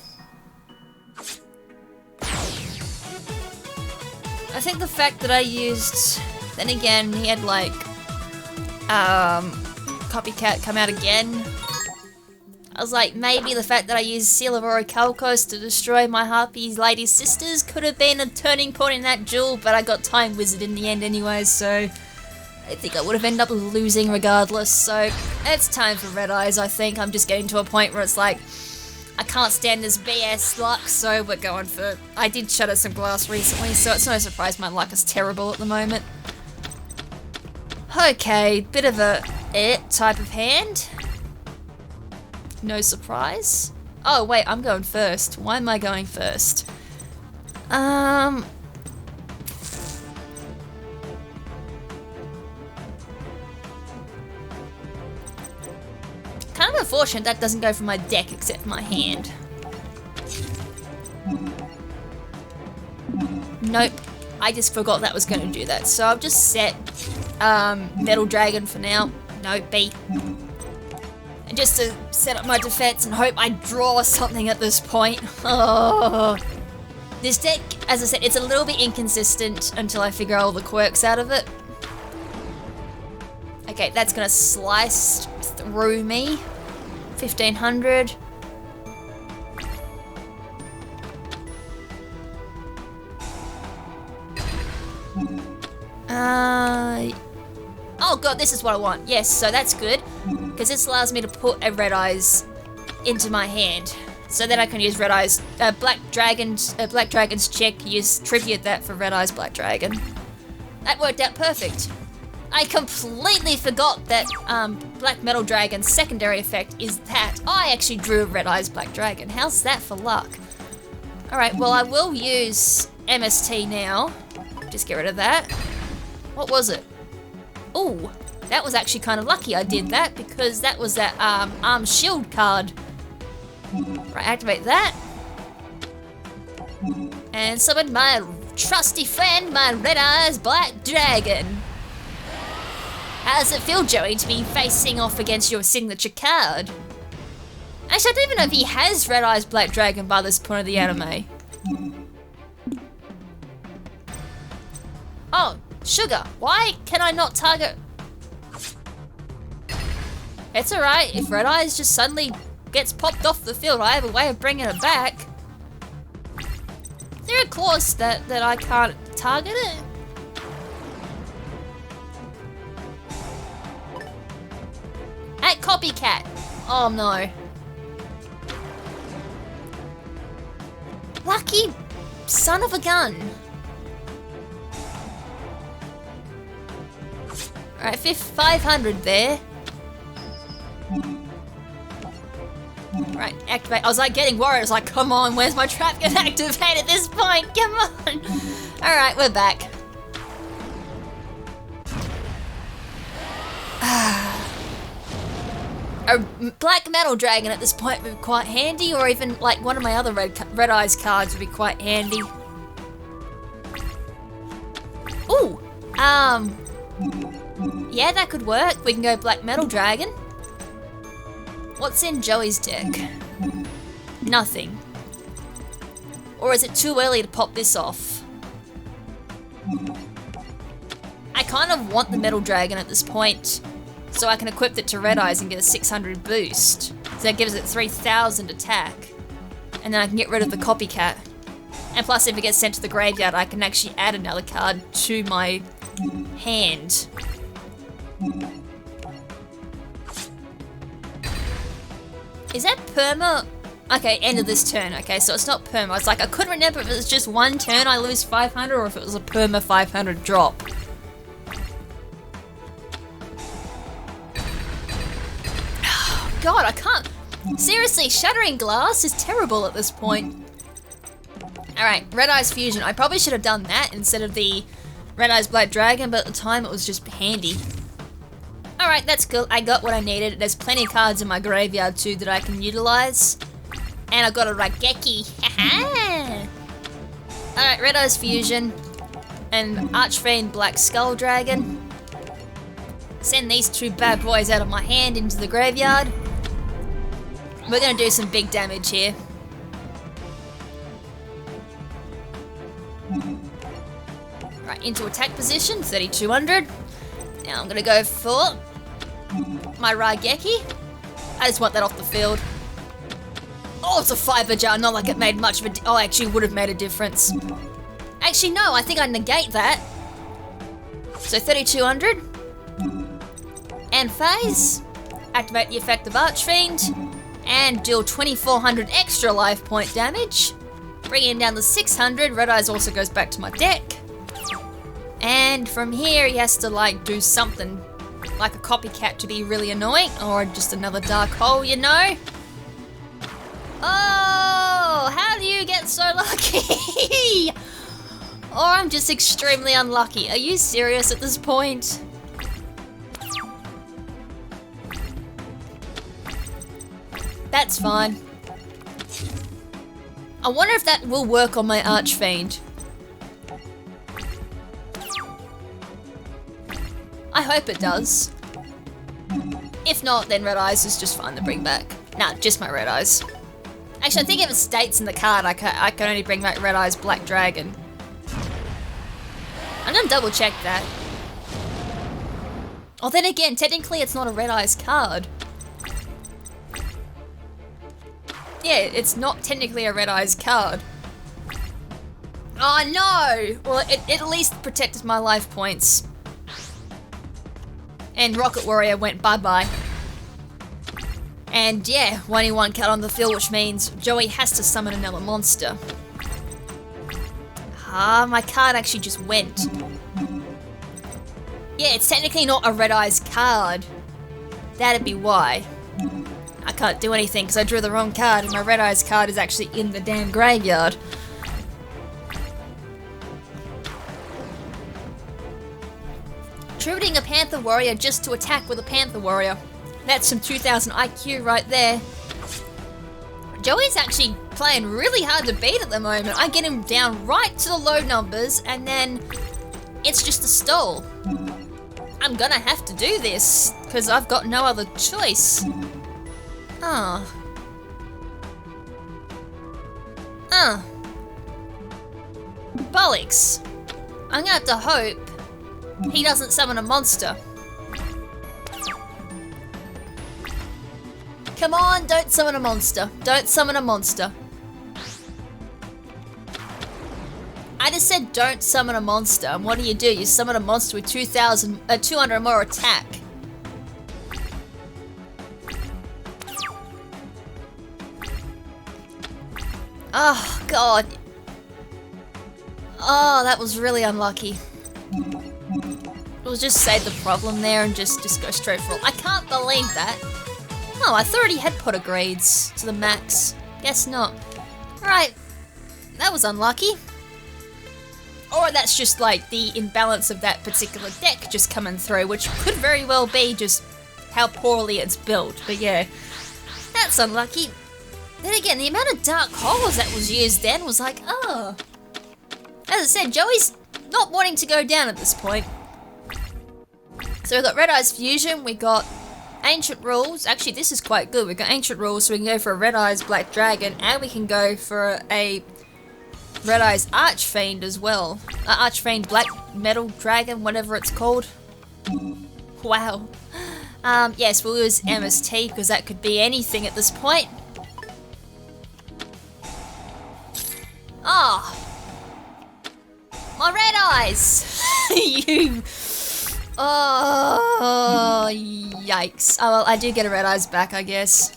I think the fact that I used... Then again, he had like... Copycat come out again. I was like, maybe the fact that I used Seal of Orichalcos to destroy my Harpy's Lady Sisters could have been a turning point in that duel, but I got Time Wizard in the end anyway, so I think I would have ended up losing regardless. So it's time for Red Eyes, I think. I'm just getting to a point where it's like, I can't stand this BS luck, so we're going for... I did shatter some glass recently, so it's no surprise my luck is terrible at the moment. Okay, bit of a type of hand. No surprise. Oh wait, I'm going first. Why am I going first? Kind of unfortunate that doesn't go from my deck except my hand. Nope. I just forgot that was going to do that. So I've just set Metal Dragon for now. No, B. And just to set up my defense and hope I draw something at this point. Oh. This deck, as I said, it's a little bit inconsistent until I figure all the quirks out of it. Okay, that's going to slice through me. 1500. Oh god, this is what I want. Yes, so that's good. Because this allows me to put a Red Eyes into my hand. So then I can use Red Eyes, Black Dragon's check, use Tribute that for Red Eyes Black Dragon. That worked out perfect. I completely forgot that Black Metal Dragon's secondary effect is that I actually drew a Red Eyes Black Dragon. How's that for luck? Alright, well I will use MST now. Just get rid of that. What was it? Ooh, that was actually kind of lucky I did that because that was that Arm Shield card. Right, activate that. And summon my trusty friend, my Red Eyes Black Dragon. How does it feel, Joey, to be facing off against your signature card? Actually, I don't even know if he has Red Eyes Black Dragon by this point of the anime. Oh, sugar. Why can I not target? It's alright, if Red Eyes just suddenly gets popped off the field, I have a way of bringing it back. Is there a clause that I can't target it? At Copycat. Oh no. Lucky son of a gun. Alright, 500 there. Right, activate. I was like getting worried. I was like, come on, where's my trap get activated at this point? Come on. Alright, we're back. A black metal dragon at this point would be quite handy, or even like one of my other red eyes cards would be quite handy. Ooh, yeah, that could work. We can go black metal dragon. What's in Joey's deck? Nothing. Or is it too early to pop this off? I kind of want the metal dragon at this point, so I can equip it to Red Eyes and get a 600 boost. So that gives it 3000 attack. And then I can get rid of the copycat. And plus, if it gets sent to the graveyard, I can actually add another card to my hand. Is that perma? Okay, end of this turn. Okay, so it's not perma. It's like, I couldn't remember if it was just one turn I lose 500 or if it was a perma 500 drop. God, I can't. Seriously, Shattering Glass is terrible at this point. Alright, Red Eyes Fusion. I probably should have done that instead of the Red Eyes Black Dragon, but at the time it was just handy. Alright, that's cool. I got what I needed. There's plenty of cards in my graveyard too that I can utilize. And I've got a Raigeki. Haha! Alright, Red Eyes Fusion. And Archfiend Black Skull Dragon. Send these two bad boys out of my hand into the graveyard. We're gonna do some big damage here. Right, into attack position, 3200. Now I'm gonna go for my Raigeki. I just want that off the field. Oh, it's a fiber jar, not like it made much of a oh, actually would have made a difference. Actually, no, I think I negate that. So 3200. And phase. Activate the effect of Archfiend. And deal 2400 extra life point damage. Bringing down the 600. Red Eyes also goes back to my deck. And from here, he has to like do something like a copycat to be really annoying, or just another dark hole, you know? Oh, how do you get so lucky? Or I'm just extremely unlucky. Are you serious at this point? That's fine. I wonder if that will work on my Archfiend. I hope it does. If not, then Red Eyes is just fine to bring back. Nah, just my Red Eyes. Actually, I think if it states in the card, I can only bring back Red Eyes Black Dragon. I'm gonna double check that. Oh, then again, technically it's not a Red Eyes card. Yeah, it's not technically a Red Eyes card. Oh no! Well, it at least protected my life points. And Rocket Warrior went bye-bye. And yeah, only one card on the field, which means Joey has to summon another monster. Ah, my card actually just went. Yeah, it's technically not a Red Eyes card. That'd be why. I can't do anything because I drew the wrong card and my Red Eyes card is actually in the damn graveyard. Tributing a Panther Warrior just to attack with a Panther Warrior. That's some 2000 IQ right there. Joey's actually playing really hard to beat at the moment. I get him down right to the low numbers and then it's just a stall. I'm gonna have to do this because I've got no other choice. Bollocks. I'm gonna have to hope he doesn't summon a monster. Come on, don't summon a monster. Don't summon a monster. I just said don't summon a monster, and what do? You summon a monster with 200 or more attack. Oh, God. Oh, that was really unlucky. We'll just save the problem there and just go straight for it. I can't believe that. Oh, I thought he had put grades to the max. Guess not. Right, that was unlucky. Or that's just like the imbalance of that particular deck just coming through, which could very well be just how poorly it's built. But yeah, that's unlucky. Then again, the amount of dark holes that was used then was like, oh. As I said, Joey's not wanting to go down at this point. So we've got Red Eyes Fusion, we got Ancient Rules. Actually, this is quite good. We've got Ancient Rules, so we can go for a Red Eyes Black Dragon, and we can go for a Red Eyes Archfiend as well. Archfiend Black Metal Dragon, whatever it's called. Wow. Yes, we'll use MST, because that could be anything at this point. Ah! My red eyes! You... Oh, yikes. Oh, well, I do get a red eyes back, I guess.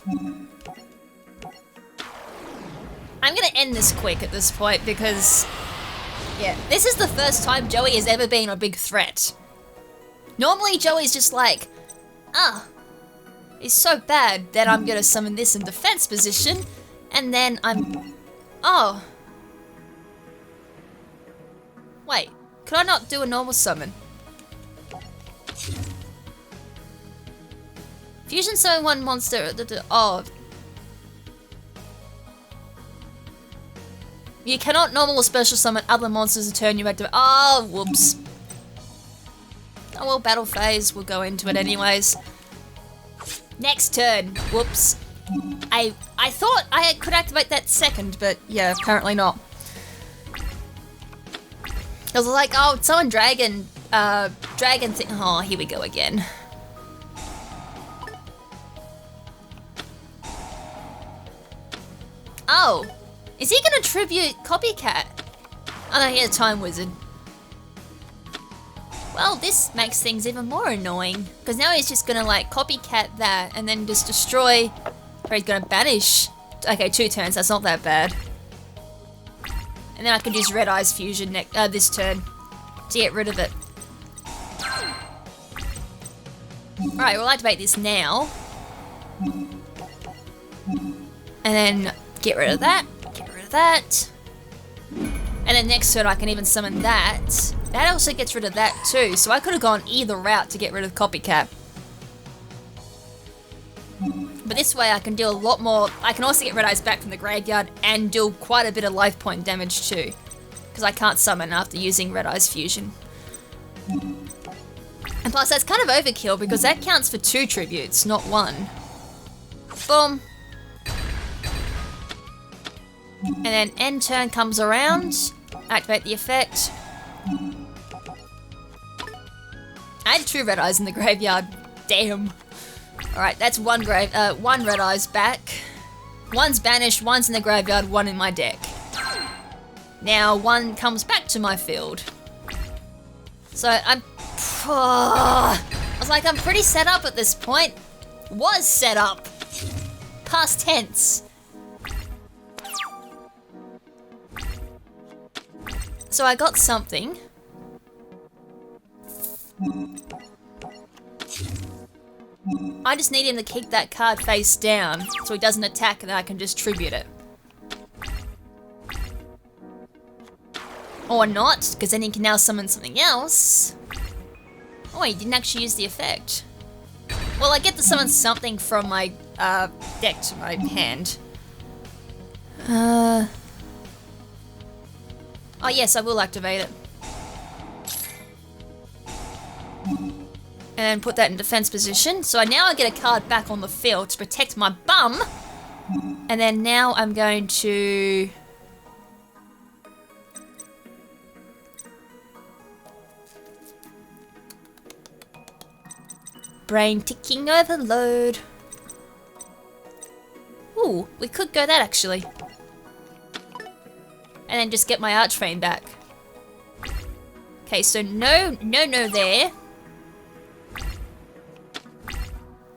I'm gonna end this quick at this point because, yeah, this is the first time Joey has ever been a big threat. Normally, Joey's just like, he's so bad that I'm gonna summon this in defense position, and then oh. Wait, could I not do a normal summon? Fusion summon one monster. Oh. You cannot normal or special summon other monsters a turn you activate. Oh, whoops. Oh well, battle phase. We'll go into it anyways. Next turn. Whoops. I thought I could activate that second, but yeah, apparently not. I was like, oh, summon dragon. Dragon thing. Oh, here we go again. Oh, is he gonna tribute Copycat? Oh no, he had a Time Wizard. Well, this makes things even more annoying, because now he's just gonna like Copycat that and then just destroy, or he's gonna banish. Okay, 2 turns, that's not that bad. And then I can use Red Eyes Fusion this turn to get rid of it. Alright, we'll activate this now. And then get rid of that, get rid of that. And then next turn I can even summon that. That also gets rid of that too, so I could have gone either route to get rid of Copycat. But this way I can do a lot more. I can also get Red Eyes back from the graveyard and do quite a bit of life point damage too. Because I can't summon after using Red Eyes Fusion. And plus that's kind of overkill because that counts for 2 tributes, not 1. Boom. And then end turn comes around. Activate the effect. I had 2 Red Eyes in the graveyard. Damn. Alright, that's 1 Red Eyes back. 1's banished, 1's in the graveyard, 1 in my deck. Now 1 comes back to my field. So I was like, I'm pretty set up at this point. Was set up. Past tense. So I got something. I just need him to keep that card face down so he doesn't attack and then I can just tribute it. Or not, because then he can now summon something else. Oh, he didn't actually use the effect. Well, I get to summon something from my deck to my hand. Oh yes, I will activate it. And put that in defense position. So now I get a card back on the field to protect my bum. And then now I'm going to... brain ticking overload. Ooh, we could go that actually. And then just get my Archframe back. Okay, so no there.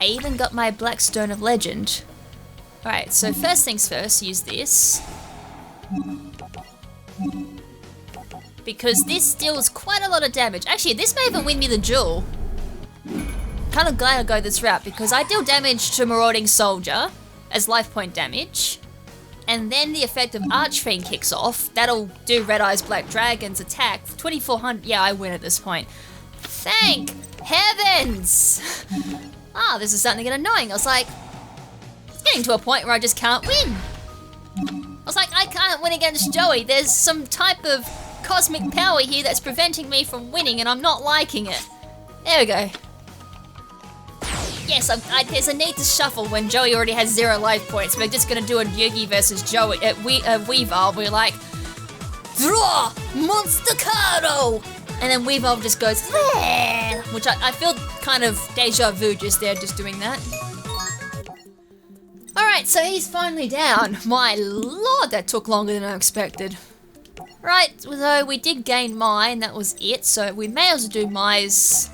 I even got my Blackstone of Legend. Alright, so first things first, use this. Because this deals quite a lot of damage. Actually, this may even win me the duel. Kind of glad I go this route, because I deal damage to Marauding Soldier as life point damage. And then the effect of Archfiend kicks off. That'll do Red Eyes Black Dragon's attack. 2400. Yeah, I win at this point. Thank heavens! Ah, this is starting to get annoying. I was like, it's getting to a point where I just can't win. I was like, I can't win against Joey. There's some type of cosmic power here that's preventing me from winning, and I'm not liking it. There we go. Yes, there's a need to shuffle when Joey already has 0 life points. We're just gonna do a Yugi versus Joey at Weavile. We're like, draw Monster Cardo! And then Weavile just goes, bleh! Which I feel kind of deja vu just there, just doing that. Alright, so he's finally down. My lord, that took longer than I expected. Right, so we did gain Mai, and that was it. So we may as well do Mai's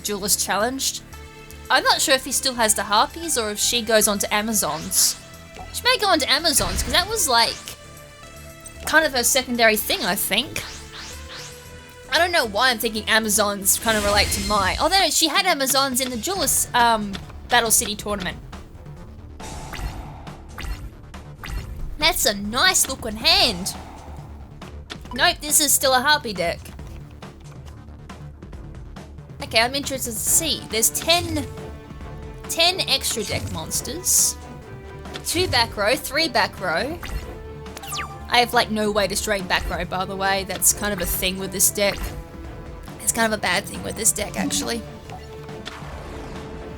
Duelist challenged. I'm not sure if he still has the Harpies or if she goes on to Amazons. She may go on to Amazons, because that was like kind of her secondary thing, I think. I don't know why I'm thinking Amazons kind of relate to Mai. Although she had Amazons in the Duelist Battle City tournament. That's a nice looking hand. Nope, this is still a Harpy deck. Okay, I'm interested to see. There's 10 extra deck monsters. 2 back row, 3 back row. I have like no way to strain back row, by the way. That's kind of a thing with this deck. It's kind of a bad thing with this deck, actually.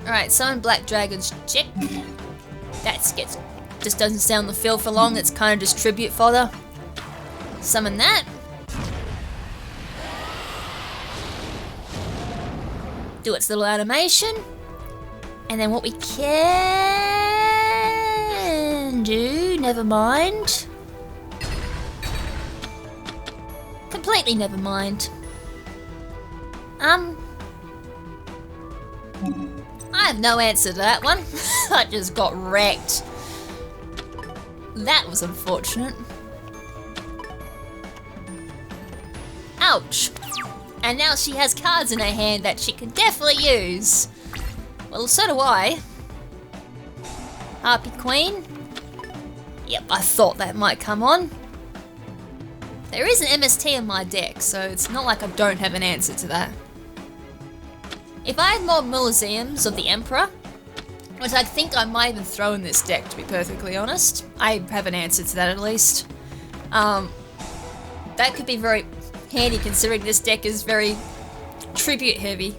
Alright, summon Black Dragons, check. That just doesn't stay on the field for long. That's kind of just tribute fodder. Summon that. Do its little animation. And then what we can do, never mind. Completely never mind. I have no answer to that one. I just got wrecked. That was unfortunate. Ouch. And now she has cards in her hand that she can definitely use. Well, so do I. Harpy Queen. Yep, I thought that might come on. There is an MST in my deck, so it's not like I don't have an answer to that. If I had more Museums of the Emperor, which I think I might even throw in this deck, to be perfectly honest, I have an answer to that at least. That could be very handy considering this deck is very tribute heavy.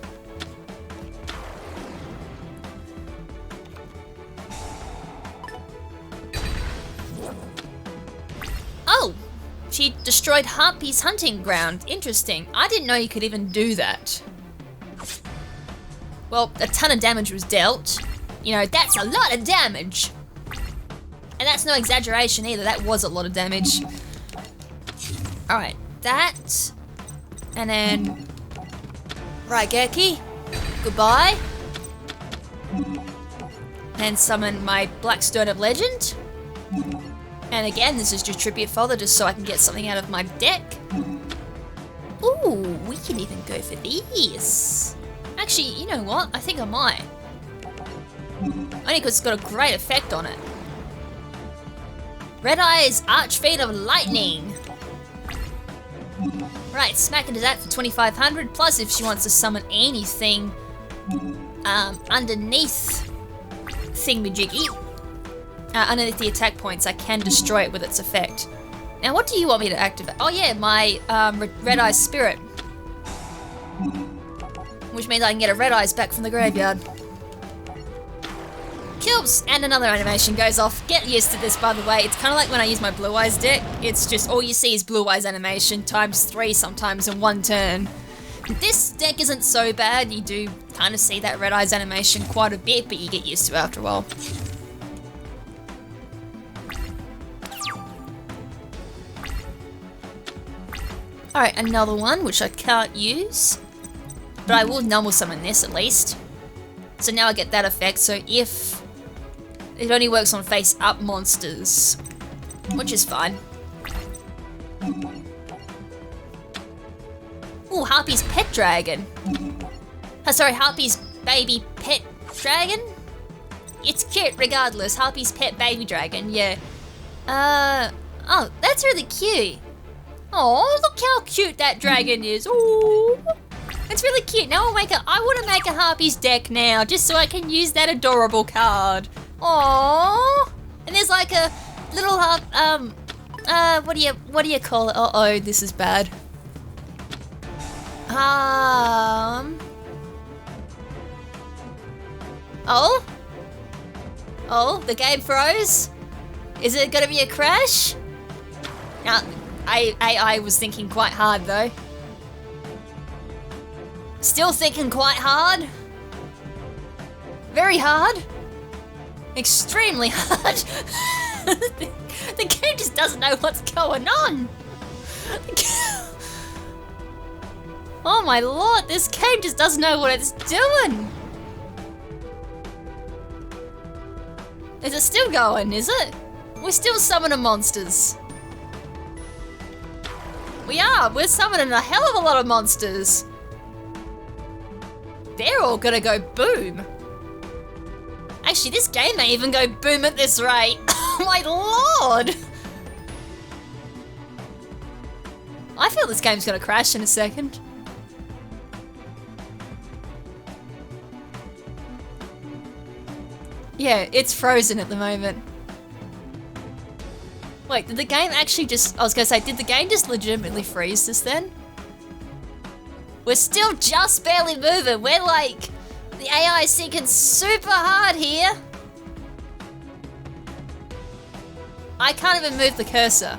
Oh! She destroyed Harpy's hunting ground. Interesting. I didn't know you could even do that. Well, a ton of damage was dealt. You know, that's a lot of damage. And that's no exaggeration either. That was a lot of damage. Alright, that. And then Raigeki. Goodbye. And summon my Blackstone of Legend. And again, this is just tribute fodder just so I can get something out of my deck. Ooh, we can even go for these. Actually, you know what? I think I might. Only because it's got a great effect on it. Red Eyes Archfiend of Lightning. Right, smack into that for 2,500. Plus, if she wants to summon anything underneath Thingamajiggy, underneath the attack points, I can destroy it with its effect. Now, what do you want me to activate? Oh yeah, my Red Eyes Spirit. Which means I can get a Red Eyes back from the graveyard. Kills! And another animation goes off. Get used to this, by the way. It's kind of like when I use my Blue Eyes deck. It's just all you see is Blue Eyes animation times 3 sometimes in one turn. This deck isn't so bad. You do kind of see that Red Eyes animation quite a bit, but you get used to it after a while. Alright, another one, which I can't use. But I will normal summon this at least. So now I get that effect, so if... It only works on face-up monsters, which is fine. Ooh, Harpy's pet dragon. Oh, sorry, Harpy's baby pet dragon? It's cute regardless. Harpy's pet baby dragon, yeah. Oh, that's really cute. Oh, look how cute that dragon is. Ooh. It's really cute. Now I want to make a Harpy's deck now, just so I can use that adorable card. Aww. And there's like a little what do you call it? Uh-oh, this is bad. Oh, the game froze? Is it gonna be a crash? Now, I was thinking quite hard though. Still thinking quite hard. Very hard. Extremely hard. The game just doesn't know what's going on. Oh my lord, this game just doesn't know what it's doing. Is it still going, is it? We're still summoning monsters. We're summoning a hell of a lot of monsters. They're all gonna go boom. Actually, this game may even go boom at this rate. Oh my lord! I feel this game's gonna crash in a second. Yeah, it's frozen at the moment. Wait, did the game actually just... I was gonna say, did the game just legitimately freeze this then? We're still just barely moving. We're like... The AI is sinking super hard here. I can't even move the cursor.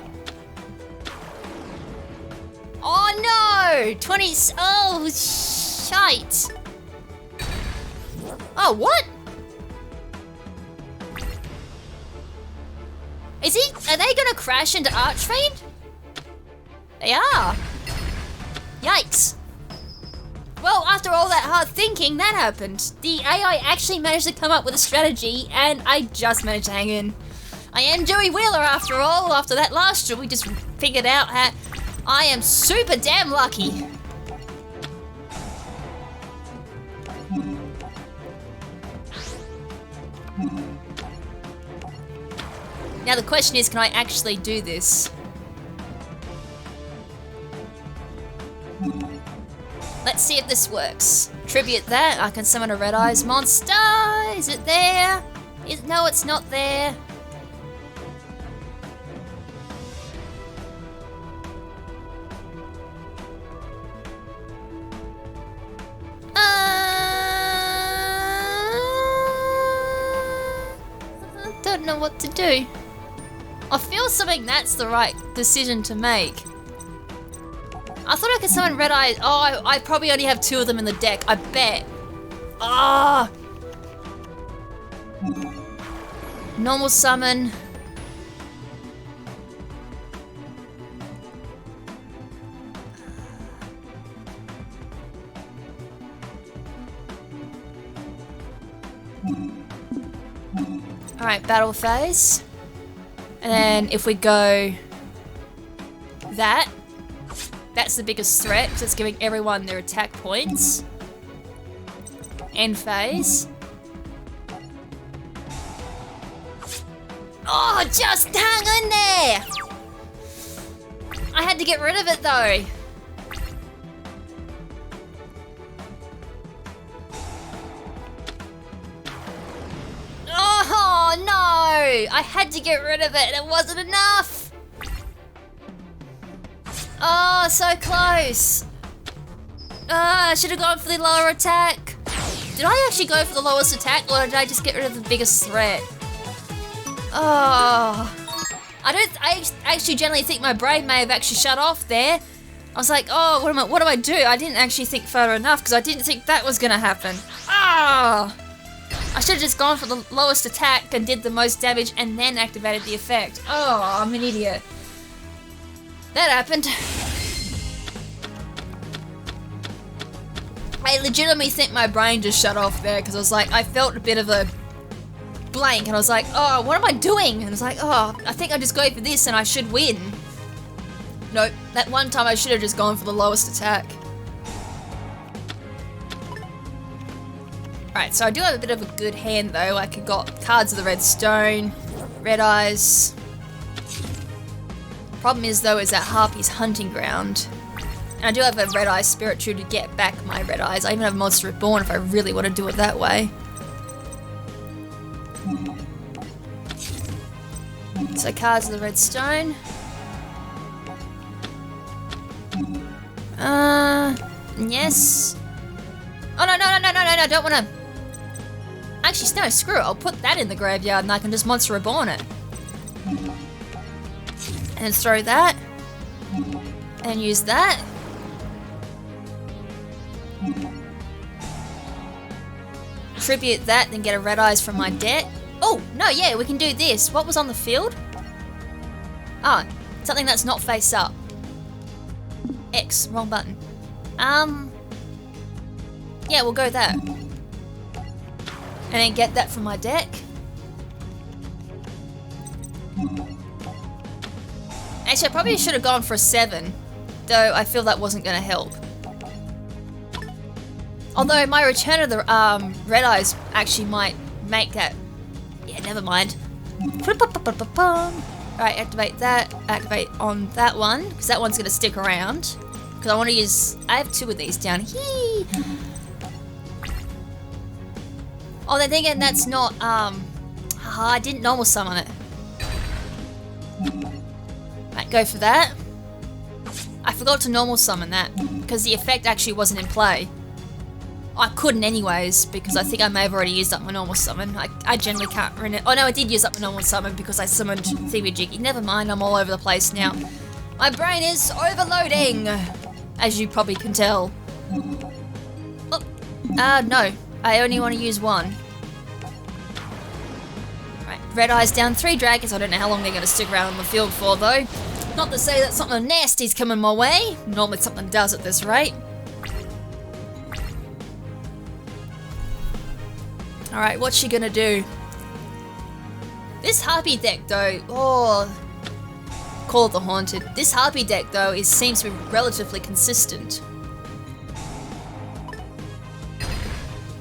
Oh no! 20... Oh, shite. Oh, what? Is he... Are they gonna crash into Archfiend? They are. Yikes. Well, after all that hard thinking, that happened. The AI actually managed to come up with a strategy, and I just managed to hang in. I am Joey Wheeler after all. After that last year, we just figured out how I am super damn lucky. Now the question is, can I actually do this? Let's see if this works. Tribute that. I can summon a Red Eyes monster. Is it there? No, it's not there. I don't know what to do. I feel something that's the right decision to make. I thought I could summon Red Eyes. Oh, I probably only have 2 of them in the deck. I bet. Ah. Normal summon. Alright, battle phase. And then if we go that, that's the biggest threat because it's giving everyone their attack points. End phase. Oh, just hang in there! I had to get rid of it though. Oh no! I had to get rid of it and it wasn't enough! Oh, so close! I should have gone for the lower attack. Did I actually go for the lowest attack or did I just get rid of the biggest threat? Oh... I actually generally think my brain may have actually shut off there. I was like, oh, what do I do? I didn't actually think further enough because I didn't think that was gonna happen. Ah! I should have just gone for the lowest attack and did the most damage and then activated the effect. Oh, I'm an idiot. That happened. I legitimately think my brain just shut off there because I was like, I felt a bit of a blank and I was like, oh, what am I doing? And I was like, oh, I think I just go for this and I should win. Nope, that one time I should have just gone for the lowest attack. Right, so I do have a bit of a good hand though. Like I got cards of the red stone, red eyes. Problem is though is that Harpy's hunting ground. And I do have a red eye spirit true to get back my red eyes. I even have Monster Reborn if I really want to do it that way. So cards of the red stone. Yes. Oh no, don't wanna. Actually, no, screw it. I'll put that in the graveyard and I can just Monster Reborn it. And throw that. And use that. Tribute that, then get a red eyes from my deck. Oh, no, yeah, we can do this. What was on the field? Ah, something that's not face up. X, wrong button. Yeah, we'll go that. And then get that from my deck. Actually, I probably should have gone for a 7. Though I feel that wasn't going to help. Although my return of the red eyes actually might make that. Yeah, never mind. Alright, activate that. Activate on that one. Because that one's going to stick around. Because I want to use. I have 2 of these down here. Oh, then again, that's not. I didn't normal summon it. Right, go for that. I forgot to normal summon that. Because the effect actually wasn't in play. I couldn't anyways, because I think I may have already used up my normal summon. I generally can't remember. Oh no, I did use up my normal summon because I summoned Jiggy. Never mind, I'm all over the place now. My brain is overloading, as you probably can tell. Oh, no, I only want to use 1. Right, red eyes down 3 dragons. I don't know how long they're going to stick around on the field for though. Not to say that something nasty's coming my way. Normally something does at this rate. Alright, what's she gonna do? This Harpy deck though, Call it the Haunted. This Harpy deck though seems to be relatively consistent.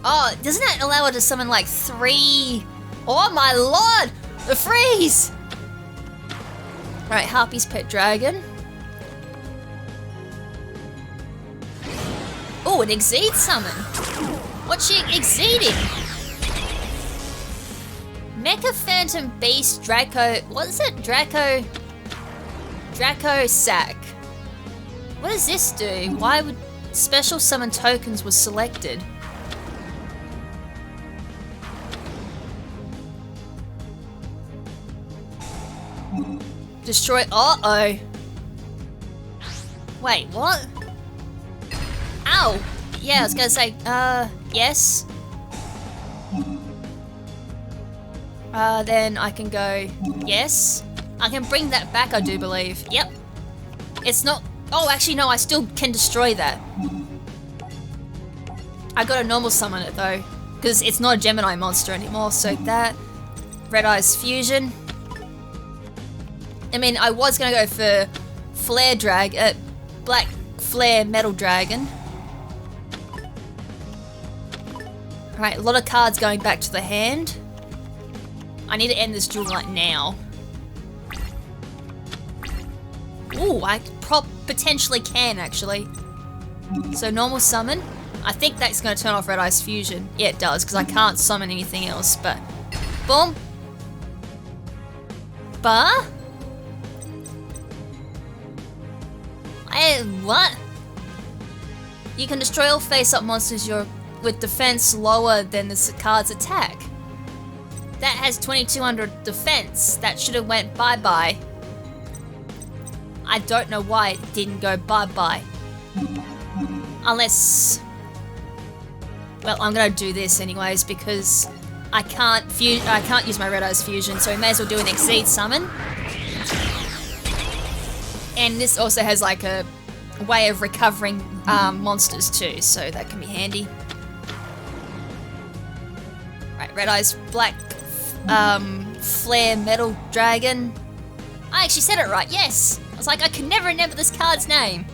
Oh, doesn't that allow her to summon like 3? Oh my lord! The freeze! Right, Harpy's pet dragon. Oh, an Exceed summon. What's she exceeding? Mecha Phantom Beast Draco. What is it? Draco Sack. What does this do? Why would special summon tokens was selected? Destroy. Uh-oh. Wait, what? Ow! Yeah, I was gonna say, yes. Then I can go, yes. I can bring that back, I do believe. Yep. It's not, oh, actually, no, I still can destroy that. I gotta normal summon it, though, because it's not a Gemini monster anymore, so that. Red Eyes Fusion. I mean, I was gonna go for Black Flare Metal Dragon. Right, a lot of cards going back to the hand. I need to end this duel like now. Ooh, I potentially can actually. So normal summon. I think that's going to turn off Red Eyes Fusion. Yeah, it does, because I can't summon anything else, but... Boom. bar? What? You can destroy all face-up monsters with defense lower than the card's attack. That has 2200 defense. That should have went bye-bye. I don't know why it didn't go bye-bye. Unless... Well, I'm gonna do this anyways because I can't use my Red Eyes Fusion, so we may as well do an Exceed Summon. And this also has like a way of recovering monsters too, so that can be handy. Right, Red Eyes Black Flare Metal Dragon. I actually said it right, yes! I was like, I can never remember this card's name.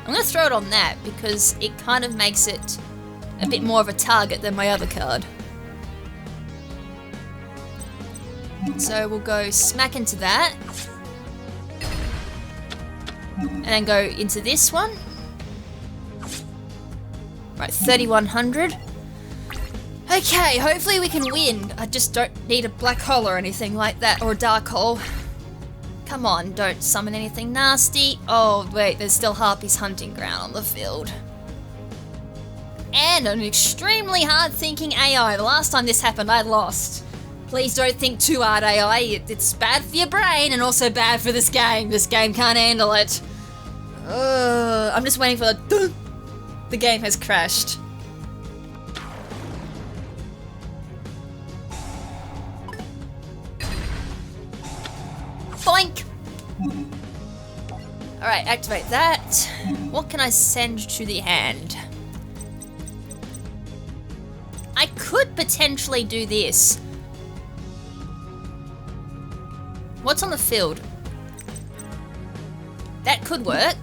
I'm gonna throw it on that because it kind of makes it a bit more of a target than my other card. So we'll go smack into that. And then go into this one. Right, 3100. Okay, hopefully we can win. I just don't need a black hole or anything like that, or a dark hole. Come on, don't summon anything nasty. Oh, wait, there's still Harpy's Hunting Ground on the field. And an extremely hard-thinking AI. The last time this happened, I lost. Please don't think too hard, AI. It's bad for your brain and also bad for this game. This game can't handle it. I'm just waiting for the game has crashed. Boink! Alright, activate that. What can I send to the hand? I could potentially do this. What's on the field? That could work.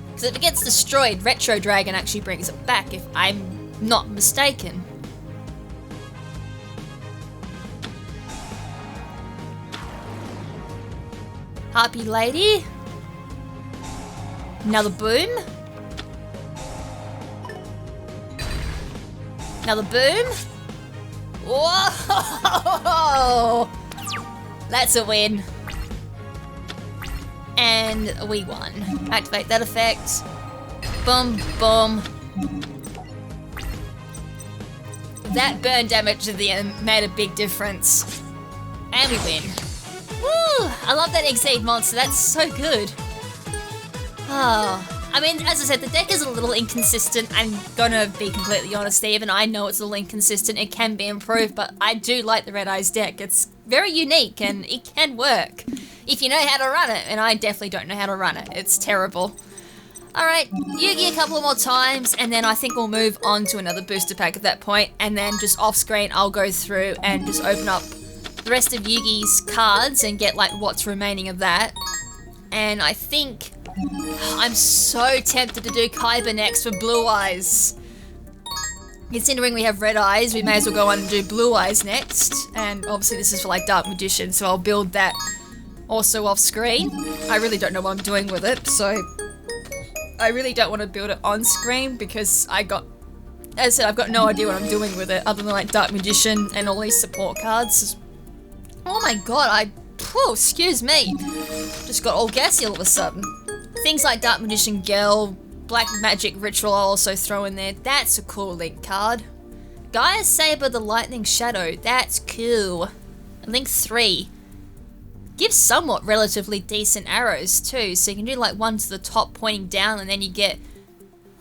Because if it gets destroyed, Retro Dragon actually brings it back, if I'm not mistaken. Harpy Lady. Another boom. Another boom. Whoa! That's a win. And we won. Activate that effect. Boom, boom. That burn damage at the end made a big difference. And we win. Woo! I love that Exceed monster, that's so good. Oh, I mean, as I said, the deck is a little inconsistent. I'm gonna be completely honest, even I know it's a little inconsistent. It can be improved, but I do like the Red Eyes deck. It's very unique and it can work if you know how to run it, and I definitely don't know how to run it. It's terrible. Alright, Yugi a couple more times, and then I think we'll move on to another booster pack at that point, and then just off screen I'll go through and just open up the rest of Yugi's cards and get like what's remaining of that. And I think I'm so tempted to do Kaiba next for Blue Eyes. Considering we have Red Eyes, we may as well go on and do Blue Eyes next. And obviously this is for like Dark Magician, so I'll build that also off screen. I really don't know what I'm doing with it, so I really don't want to build it on screen because as I said, I've got no idea what I'm doing with it other than like Dark Magician and all these support cards. Oh my god, excuse me. Just got all gassy all of a sudden. Things like Dark Magician Girl, Black Magic Ritual I'll also throw in there. That's a cool Link card. Gaia Saber the Lightning Shadow, that's cool. Link 3. Gives somewhat relatively decent arrows too, so you can do like one to the top pointing down and then you get...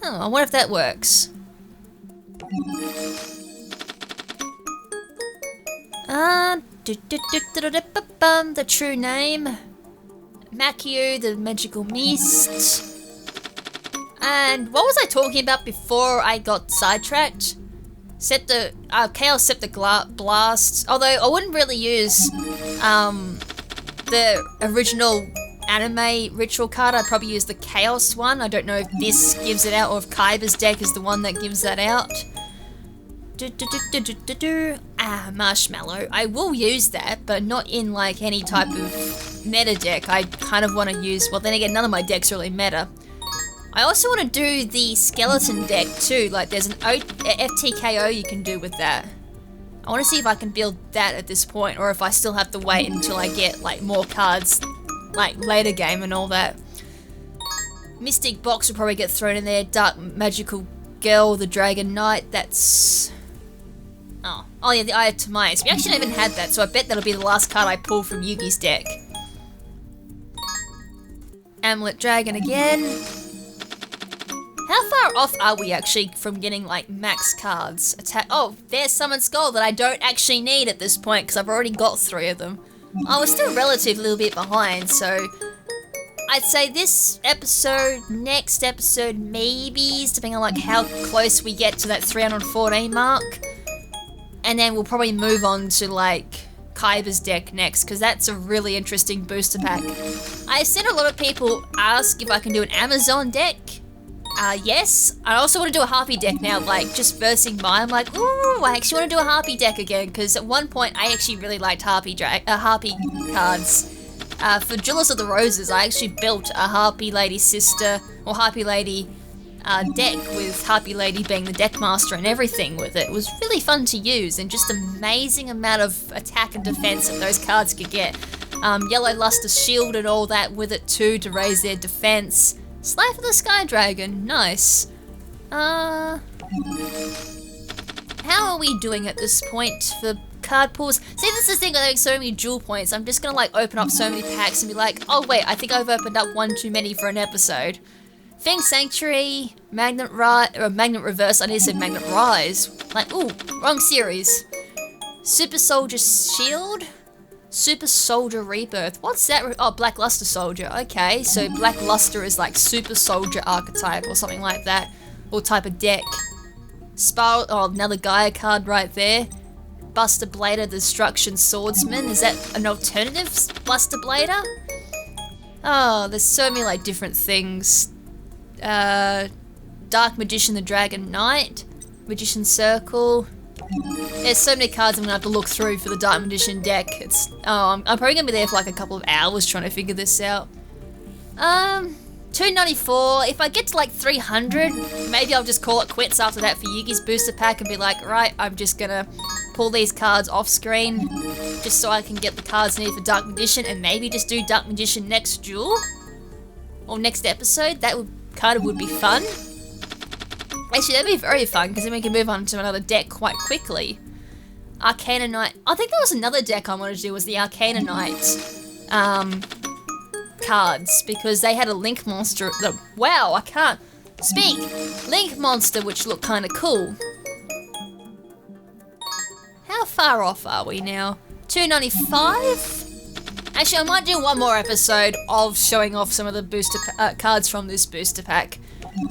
Oh, I wonder if that works. The true name. Makio, the magical mist. And what was I talking about before I got sidetracked? Chaos Scepter Blast. Although I wouldn't really use the original anime ritual card. I'd probably use the Chaos one. I don't know if this gives it out or if Kaiba's deck is the one that gives that out. Marshmallow. I will use that, but not in like any type of meta deck. I kind of want to use, well then again, none of my decks are really meta. I also want to do the skeleton deck too, like there's an FTKO you can do with that. I want to see if I can build that at this point, or if I still have to wait until I get like more cards, like later game and all that. Mystic Box will probably get thrown in there. Dark Magical Girl, the Dragon Knight, that's... Oh yeah, the Eye of Timaeus. We actually haven't had that, so I bet that'll be the last card I pull from Yugi's deck. Amulet Dragon again. How far off are we actually from getting like max cards? Oh, there's Summon Skull that I don't actually need at this point because I've already got 3 of them. I was still relatively a little bit behind, so I'd say this episode, next episode, maybe, depending on like how close we get to that 314 mark. And then we'll probably move on to like Kaiba's deck next, because that's a really interesting booster pack. I've seen a lot of people ask if I can do an Amazon deck. Yes. I also want to do a Harpy deck now, like just versing Mai. I'm like, ooh, I actually want to do a Harpy deck again, because at one point I actually really liked Harpy cards. For Duelist of the Roses, I actually built a Harpy Lady sister, or Harpy Lady deck, with Harpy Lady being the deck master and everything with it. It was really fun to use, and just amazing amount of attack and defense that those cards could get. Yellow Luster Shield and all that with it too to raise their defense. Slay for the Sky Dragon, nice. How are we doing at this point for card pulls? See, this is the thing, I having so many jewel points, I'm just gonna like open up so many packs and be like, oh wait, I think I've opened up one too many for an episode. Fang Sanctuary, Magnet Reverse, I need to say Magnet Rise. Like, ooh, wrong series. Super Soldier Shield? Super Soldier Rebirth. What's that? Oh, Black Luster Soldier. Okay, so Black Luster is like Super Soldier archetype or something like that. Or type of deck. Oh, another Gaia card right there. Buster Blader, the Destruction Swordsman. Is that an alternative Buster Blader? Oh, there's so many like different things. Dark Magician, the Dragon Knight. Magician Circle. There's so many cards I'm gonna have to look through for the Dark Magician deck. I'm probably gonna be there for like a couple of hours trying to figure this out. 294. If I get to like 300, maybe I'll just call it quits after that for Yugi's booster pack and be like, right, I'm just gonna pull these cards off screen just so I can get the cards needed for Dark Magician, and maybe just do Dark Magician next duel or next episode. That would be fun. Actually, that'd be very fun, because then we can move on to another deck quite quickly. Arcana Knight. I think there was another deck I wanted to do, was the Arcana Knight cards, because they had a Link Monster. Wow, I can't speak. Link Monster, which looked kind of cool. How far off are we now? 295? Actually, I might do one more episode of showing off some of the booster cards from this booster pack.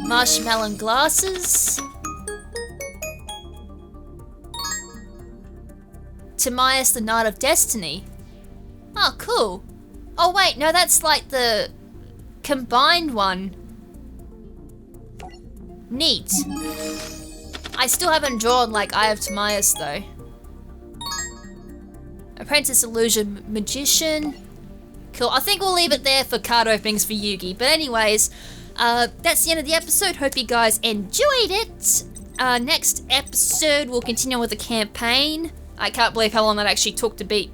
Marshmallow Glasses. Timaeus, the Knight of Destiny. Oh, cool. Oh wait, no, that's like the combined one. Neat. I still haven't drawn like Eye of Timaeus though. Apprentice Illusion Magician. Cool, I think we'll leave it there for card openings for Yugi. But anyways, that's the end of the episode. Hope you guys enjoyed it. Next episode, we'll continue with the campaign. I can't believe how long that actually took to beat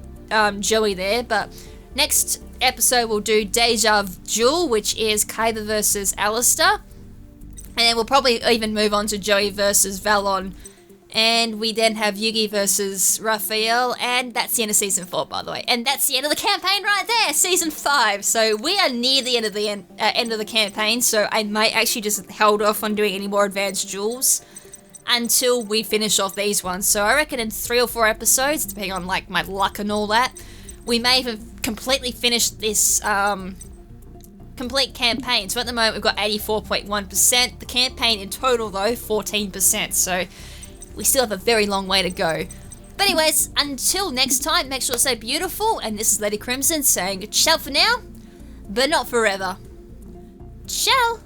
Joey there. But next episode, we'll do Deja Duel, which is Kaiba versus Alistair. And then we'll probably even move on to Joey versus Valon. And we then have Yugi versus Raphael, and that's the end of Season 4, by the way. And that's the end of the campaign right there, Season 5. So we are near the end of the end of the campaign, so I might actually just hold off on doing any more advanced duels until we finish off these ones. So I reckon in 3 or 4 episodes, depending on like my luck and all that, we may have completely finished this complete campaign. So at the moment we've got 84.1%. The campaign in total though, 14%. So we still have a very long way to go. But anyways, until next time, make sure to stay beautiful. And this is Lady KrimZen saying ciao for now, but not forever. Ciao!